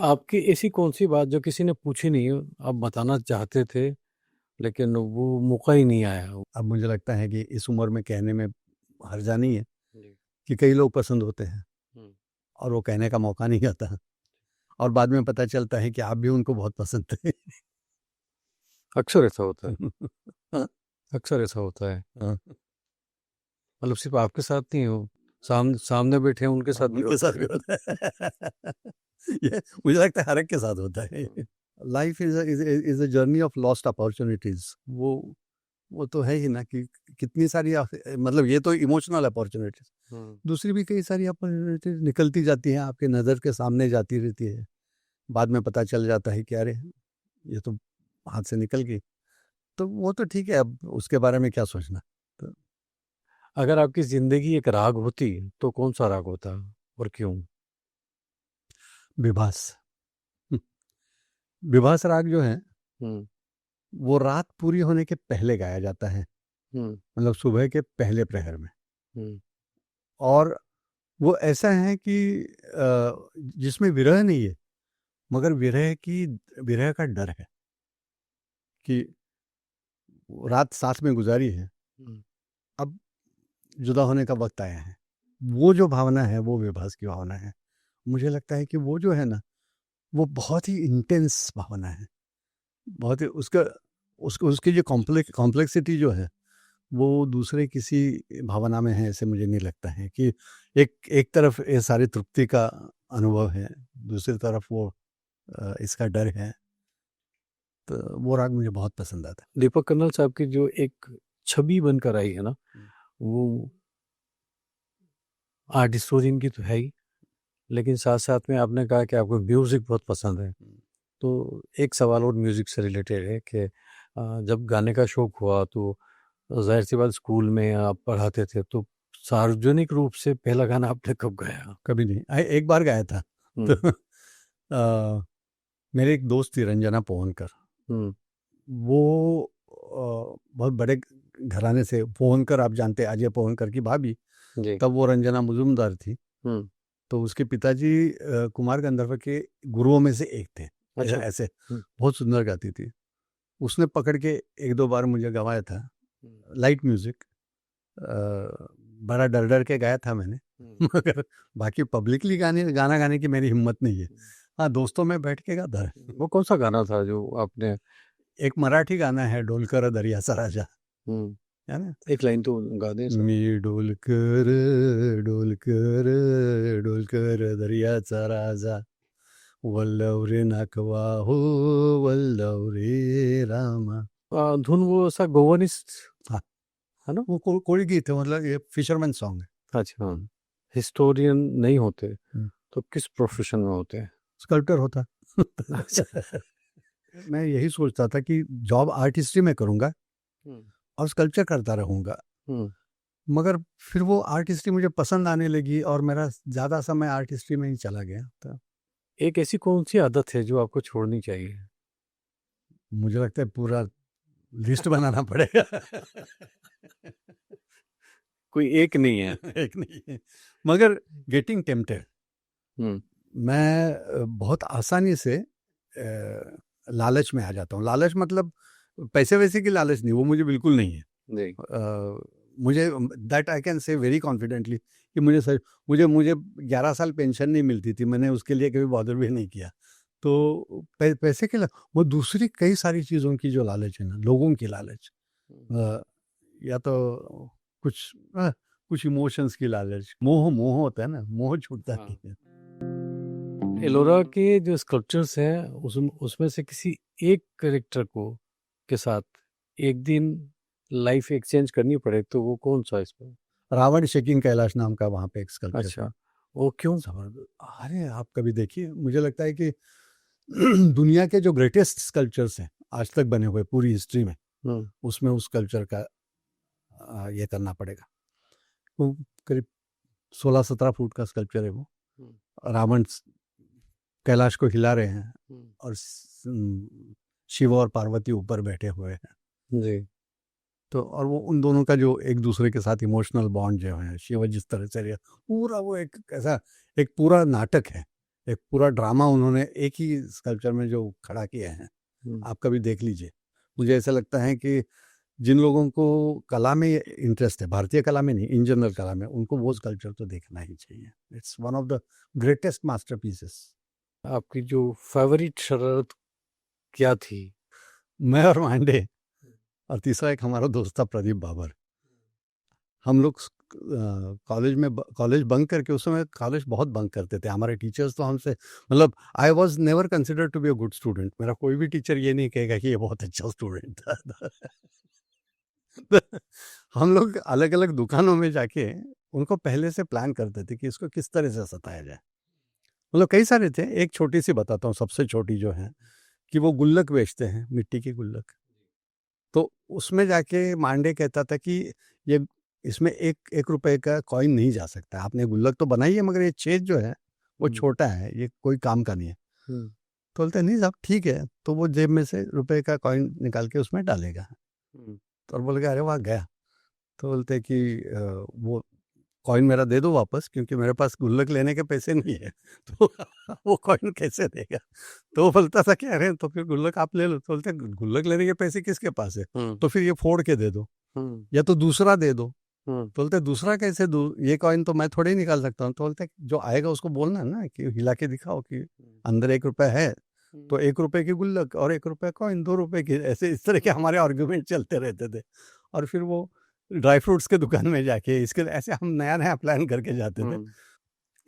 आपकी ऐसी कौन सी बात जो किसी ने पूछी नहीं हो, आप बताना चाहते थे लेकिन वो मौका ही नहीं आया? अब मुझे लगता है कि इस उम्र में कहने में हर्जा नहीं है कि कई लोग पसंद होते हैं और वो कहने का मौका नहीं आता, और बाद में पता चलता है कि आप भी उनको बहुत पसंद थे। अक्सर ऐसा होता है, हाँ, अक्सर ऐसा होता है। हाँ, मतलब सिर्फ आपके साथ नहीं हो, सामने बैठे हैं उनके साथ भी उनके साथ भी होता है। होता है। ये मुझे लगता है हर एक के साथ होता है। Life is a journey of lost opportunities. वो तो है ही ना कि कितनी सारी मतलब ये तो इमोशनल अपॉर्चुनिटीज, दूसरी भी कई सारी अपॉर्चुनिटीज निकलती जाती हैं, आपके नज़र के सामने जाती रहती है, बाद में पता चल जाता है कि अरे ये तो हाथ से निकल गई। तो वो तो ठीक है, अब उसके बारे में क्या सोचना। तो अगर आपकी जिंदगी एक राग होती तो कौन सा राग होता और क्यों? विभास। विभास राग जो है हम्म वो रात पूरी होने के पहले गाया जाता है, हम्म मतलब सुबह के पहले प्रहर में। हम्म और वो ऐसा है कि जिसमें विरह नहीं है, मगर विरह का डर है कि रात साथ में गुजारी है, हम्म। अब जुदा होने का वक्त आया है। वो जो भावना है वो विभास की भावना है। मुझे लगता है कि वो जो है ना, वो बहुत ही इंटेंस भावना है, बहुत ही उसकी जो कॉम्प्लेक्सिटी जो है वो दूसरे किसी भावना में है, ऐसे मुझे नहीं लगता है कि एक तरफ ये सारी तृप्ति का अनुभव है, दूसरी तरफ वो इसका डर है। तो वो राग मुझे बहुत पसंद आता है। दीपक कर्नल साहब की जो एक छवि बनकर आई है ना, वो आर्ट हिस्टोरियन की तो है ही, लेकिन साथ साथ में आपने कहा कि आपको म्यूज़िक बहुत पसंद है। तो एक सवाल और म्यूज़िक से रिलेटेड है कि जब गाने का शौक हुआ तो जाहिर सी बात स्कूल में आप पढ़ाते थे, तो सार्वजनिक रूप से पहला गाना आपने कब गाया? कभी नहीं, एक बार गाया था। तो मेरे एक दोस्त थी रंजना पोहनकर, हम्म वो बहुत बड़े घराने से, पोहनकर आप जानते हैं, अजय पोहनकर की भाभी, जी। तब वो रंजना मुजुमदार थी। तो उसके पिताजी कुमार गंधर्व के गुरुओं में से एक थे। अच्छा। ऐसे बहुत सुंदर गाती थी। उसने पकड़ के एक दो बार मुझे गवाया था, लाइट म्यूजिक, बड़ा डर डर के गाया था मैंने। मगर बाकी पब्लिकली गाना गाने की मेरी हिम्मत नहीं है। हाँ, दोस्तों में बैठ के गाता है। वो कौन सा गाना था जो आपने? एक मराठी गाना है, डोलकर दरियाचा राजा, है ना? एक लाइन तो गा दे सर। मी डोलकर डोलकर डोलकर दरियाचा राजा, वल्लव रे नाकवा हो, वल्लव रे रामा। धुन वो सा गोवनिस्ट, हाँ, है ना? वो कोई गीत है, मतलब ये फिशरमैन सॉन्ग है। अच्छा, हिस्टोरियन नहीं होते तो किस प्रोफेशन में होते हैं? स्कल्प्टर होता। मैं यही सोचता था कि जॉब आर्ट हिस्ट्री में करूंगा और स्कल्पचर करता रहूंगा, मगर फिर वो आर्ट हिस्ट्री मुझे पसंद आने लगी और मेरा ज़्यादा समय आर्ट हिस्ट्री में ही चला गया। तो एक ऐसी कौन सी आदत है जो आपको छोड़नी चाहिए? मुझे लगता है पूरा लिस्ट बनाना पड़ेगा। कोई एक नहीं है। एक नहीं है, मगर गेटिंग टेम्प्टेड। मैं बहुत आसानी से लालच में आ जाता हूँ। लालच मतलब पैसे वैसे की लालच नहीं, वो मुझे बिल्कुल नहीं है। मुझे that I can say very confidently कि मुझे 11 साल पेंशन नहीं मिलती थी, मैंने उसके लिए कभी बॉदर भी नहीं किया। तो पैसे के वो दूसरी कई सारी चीज़ों की जो लालच है ना, लोगों की लालच, या तो कुछ इमोशंस की लालच, मोह होता है ना, मोह छूटता नहीं है। एलोरा के जो स्कल्पचर्स हैं उसमें से किसी एक कैरेक्टर के साथ एक दिन लाइफ एक्सचेंज करनी पड़े तो वो कौन सा इसमें? रावण शेकिंग कैलाश नाम का वहाँ पे एक स्कल्पचर। अच्छा, वो क्यों? अरे आप कभी देखिए, मुझे लगता है कि दुनिया के जो ग्रेटेस्ट स्कल्पचर्स हैं आज तक बने हुए पूरी हिस्ट्री में, उसमें उस स्कल्पचर का ये करना पड़ेगा। वो करीब 16-17 फुट का स्कल्पचर है वो। रावण कैलाश को हिला रहे हैं और शिव और पार्वती ऊपर बैठे हुए हैं जी। तो और वो उन दोनों का जो एक दूसरे के साथ इमोशनल बॉन्ड जो है, शिव जिस तरह से पूरा वो एक ऐसा एक पूरा नाटक है, एक पूरा ड्रामा उन्होंने एक ही स्कल्पचर में जो खड़ा किया है। आप कभी देख लीजिए। मुझे ऐसा लगता है कि जिन लोगों को कला में इंटरेस्ट है, भारतीय कला में नहीं, इन जनरल कला में, उनको वो स्कल्पचर तो देखना ही चाहिए। It's one of the greatest masterpieces. आपकी जो फेवरेट शरारत क्या थी? मैं और मांडे और तीसरा एक हमारा दोस्त था प्रदीप बाबर। हम लोग कॉलेज बंक करके, उस समय कॉलेज बहुत बंक करते थे। हमारे टीचर्स तो हमसे, मतलब I was never consider to be a good student. मेरा कोई भी टीचर ये नहीं कहेगा कि ये बहुत अच्छा स्टूडेंट था। हम लोग अलग अलग दुकानों में जाके उनको पहले से प्लान करते थे कि इसको किस तरह से सताया जाए। मतलब कई सारे थे, एक छोटी सी बताता हूँ, सबसे छोटी जो है कि वो गुल्लक बेचते हैं, मिट्टी की गुल्लक। तो उसमें जाके मांडे कहता था कि ये इसमें एक रुपए का कॉइन नहीं जा सकता, आपने गुल्लक तो बनाई है मगर ये छेद जो है वो छोटा है, ये कोई काम का नहीं है। तो बोलते नहीं साहब ठीक है, तो वो जेब में से रुपए का कॉइन निकाल के उसमें डालेगा। तो और बोलेगा अरे वाह गया। तो बोलते कि वो कॉइन मेरा दे दो वापस, क्योंकि मेरे पास गुल्लक लेने के पैसे नहीं है। तो वो कॉइन कैसे देगा? तो वो बोलता था कि अरे तो फिर गुल्लक आप ले लो। तो बोलते गुल्लक लेने के पैसे किसके पास है? तो फिर ये फोड़ के दे दो या तो दूसरा दे दो। तो बोलते दूसरा कैसे दूं, ये कॉइन तो मैं थोड़े ही निकाल सकता हूँ। तो बोलते जो आएगा उसको बोलना ना कि हिला के दिखाओ कि अंदर 1 रुपए है, तो 1 रुपए की गुल्लक और 1 रुपए कॉइन, 2 रुपए की। ऐसे इस तरह के हमारे आर्ग्यूमेंट चलते रहते थे। और फिर वो ड्राई फ्रूट्स के दुकान में जाके इसके ऐसे हम नया नया प्लान करके जाते थे।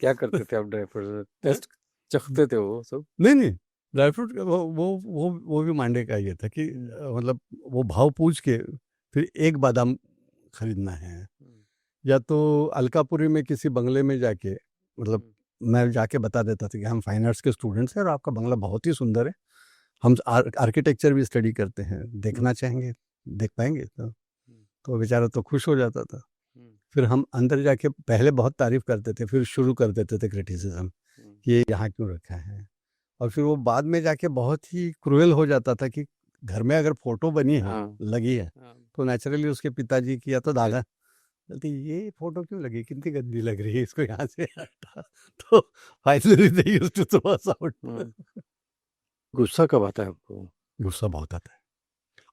क्या करते थे आप? ड्राई फ्रूट टेस्ट चखते थे वो सब? नहीं ड्राई फ्रूट वो भी मांडे का ये था कि मतलब वो भाव पूछ के फिर एक बादाम खरीदना है, या तो अलकापुरी में किसी बंगले में जाके, मतलब मैं जाके बता देता था कि हम फाइन आर्ट्स के स्टूडेंट्स हैं और आपका बंगला बहुत ही सुंदर है, हम आर्किटेक्चर भी स्टडी करते हैं, देखना चाहेंगे, देख पाएंगे? तो बेचारा तो खुश हो जाता था। फिर हम अंदर जाके पहले बहुत तारीफ करते थे, फिर शुरू कर देते थे क्रिटिसिज्म कि ये यहाँ क्यों रखा है। और फिर वो बाद में जाके बहुत ही क्रूएल हो जाता था कि घर में अगर फोटो बनी है, हाँ। लगी है, हाँ। तो नेचुरली उसके पिताजी की या तो दादा बोलती ये फोटो क्यों लगी, कितनी गंदी लग रही है, इसको यहाँ से हटा। तो finally they used to throw us out. गुस्सा कब आता है आपको? गुस्सा बहुत आता है,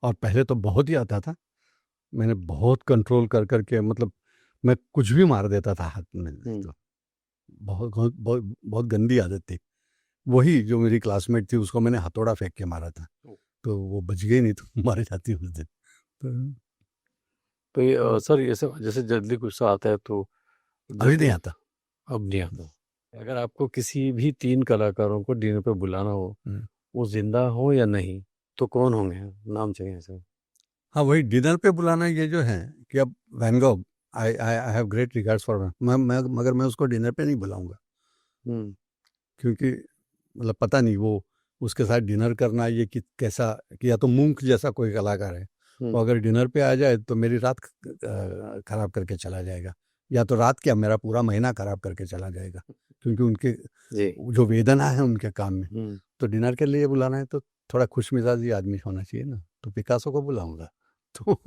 और पहले तो बहुत ही आता था। मैंने बहुत कंट्रोल कर करके, मतलब मैं कुछ भी मार देता था हाथ में। तो बहुत बहुत बहुत बहुत गंदी आदत थी। वही जो मेरी क्लासमेट थी उसको मैंने हथौड़ा फेंक के मारा था, तो वो बच गई, नहीं तो मारी जाती उस दिन। तो ये सर ऐसे जैसे जल्दी गुस्सा आता है तो अभी नहीं आता। अब नहीं आता। अगर आपको किसी भी 3 कलाकारों को डिनर पे बुलाना हो, वो जिंदा हो या नहीं, तो कौन होंगे? नाम चाहिए सर। हाँ, वही डिनर पे बुलाना, ये जो है कि अब van Gogh, I I have great regards for मगर मैं उसको डिनर पे नहीं बुलाऊंगा, क्योंकि मतलब पता नहीं वो उसके साथ डिनर करना ये कि कैसा, कि या तो मूंख जैसा कोई कलाकार है, वो अगर डिनर पे आ जाए तो मेरी रात खराब करके चला जाएगा, या तो रात क्या, मेरा पूरा महीना खराब करके चला जाएगा, क्योंकि उनके जो वेदना है उनके काम में। तो डिनर के लिए बुलाना है तो थोड़ा खुश मिजाजी आदमी होना चाहिए ना, तो पिकासो को बुलाऊंगा। तो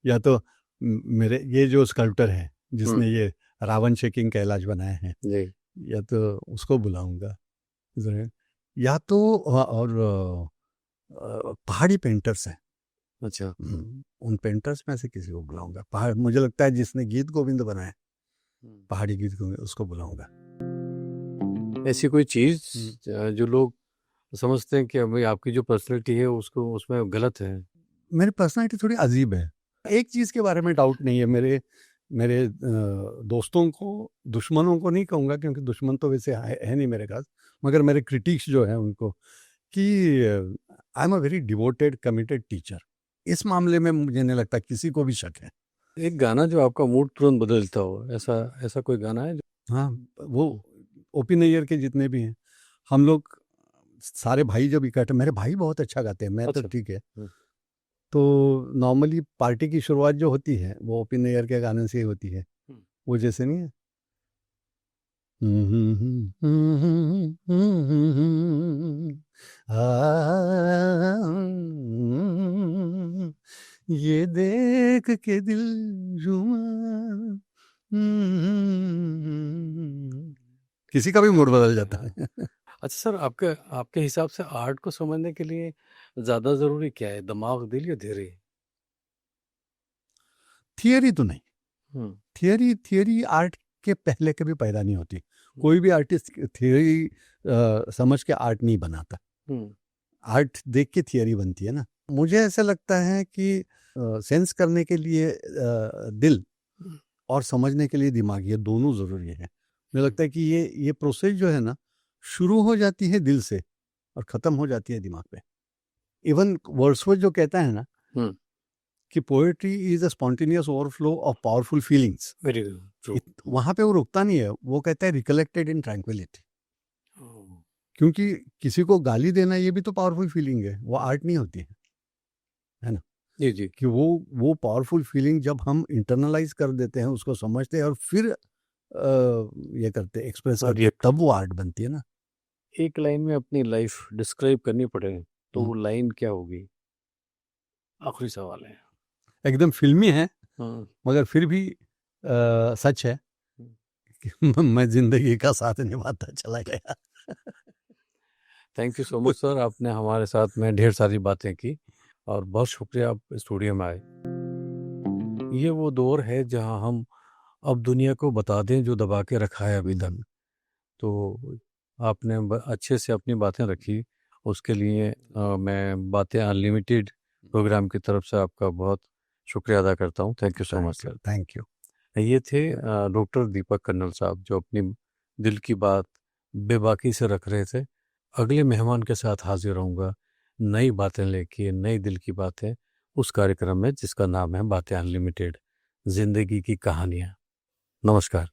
या तो मेरे ये जो स्कल्पटर है जिसने ये रावण शेकिंग कैलाश बनाए हैं, या तो उसको बुलाऊंगा, या तो और पहाड़ी पेंटर्स हैं। अच्छा। उन पेंटर्स में से किसी को बुलाऊंगा। पहाड़, मुझे लगता है जिसने गीत गोविंद बनाए, पहाड़ी गीत गोविंद, उसको बुलाऊंगा। ऐसी कोई चीज जो लोग समझते हैं कि भाई आपकी जो पर्सनैलिटी है उसको उसमें गलत है? मेरी पर्सनैलिटी थोड़ी अजीब है। एक चीज़ के बारे में डाउट नहीं है, मेरे दोस्तों को, दुश्मनों को नहीं कहूँगा क्योंकि दुश्मन तो वैसे है नहीं मेरे पास, मगर मेरे क्रिटिक्स जो हैं उनको, कि I am a very devoted committed teacher. इस मामले में मुझे नहीं लगता किसी को भी शक है। एक गाना जो आपका मूड तुरंत बदलता हो, ऐसा कोई गाना है? हाँ, वो ओपी नैयर के जितने भी हैं, हम लोग सारे भाई जब इकट्ठे, मेरे भाई बहुत अच्छा गाते हैं, मैं तो ठीक है, तो नॉर्मली पार्टी की शुरुआत जो होती है वो ओपी नैयर के गाने से ही होती है। वो जैसे नहीं है, ये देख के दिल जुमा, किसी का भी मूड बदल जाता है। अच्छा सर, आपके हिसाब से आर्ट को समझने के लिए ज्यादा जरूरी क्या है, दिमाग, दिल या धैर्य? थियरी तो नहीं। थियरी आर्ट के पहले कभी पैदा नहीं होती। कोई भी आर्टिस्ट थियरी समझ के आर्ट नहीं बनाता। आर्ट देख के थियरी बनती है ना। मुझे ऐसा लगता है कि सेंस करने के लिए दिल और समझने के लिए दिमाग, ये दोनों ज़रूरी है। मुझे लगता है कि ये प्रोसेस जो है ना, शुरू हो जाती है दिल से और ख़त्म हो जाती है दिमाग पे। इवन वर्ड्सवर्थ जो कहता है ना कि poetry is a spontaneous overflow of powerful feelings, very true. वहाँ पे वो रुकता नहीं है, वो कहता है रिकलेक्टेड इन ट्रैंक्विलिटी। क्योंकि किसी को गाली देना ये भी तो पावरफुल फीलिंग है, वो आर्ट नहीं होती है ना। जी। कि वो पावरफुल फीलिंग जब हम इंटरनलाइज कर देते हैं, उसको समझते हैं और फिर ये करते, एक्सप्रेस करते हैं, तब वो आर्ट बनती है ना। एक लाइन में अपनी लाइफ डिस्क्राइब करनी पड़े तो वो लाइन क्या होगी? आखिरी सवाल है। एकदम फिल्मी है, मगर फिर भी सच है कि मैं जिंदगी का साथ निभाता चला गया। Thank you so much sir, आपने हमारे साथ में ढेर सारी बातें की और बहुत शुक्रिया आप स्टूडियो में आए। ये वो दौर है जहां हम अब दुनिया को बता दें जो दबा के रखा है अभी तक। तो आपने अच्छे से अपनी बातें रखी, उसके लिए मैं बातें अनलिमिटेड प्रोग्राम की तरफ से आपका बहुत शुक्रिया अदा करता हूँ। Thank you so much sir. Thank you. ये थे डॉक्टर दीपक कन्नल साहब, जो अपनी दिल की बात बेबाकी से रख रहे थे। अगले मेहमान के साथ हाजिर रहूँगा नई बातें लेके, नई दिल की बातें, उस कार्यक्रम में जिसका नाम है बातें अनलिमिटेड, जिंदगी की कहानियाँ। नमस्कार।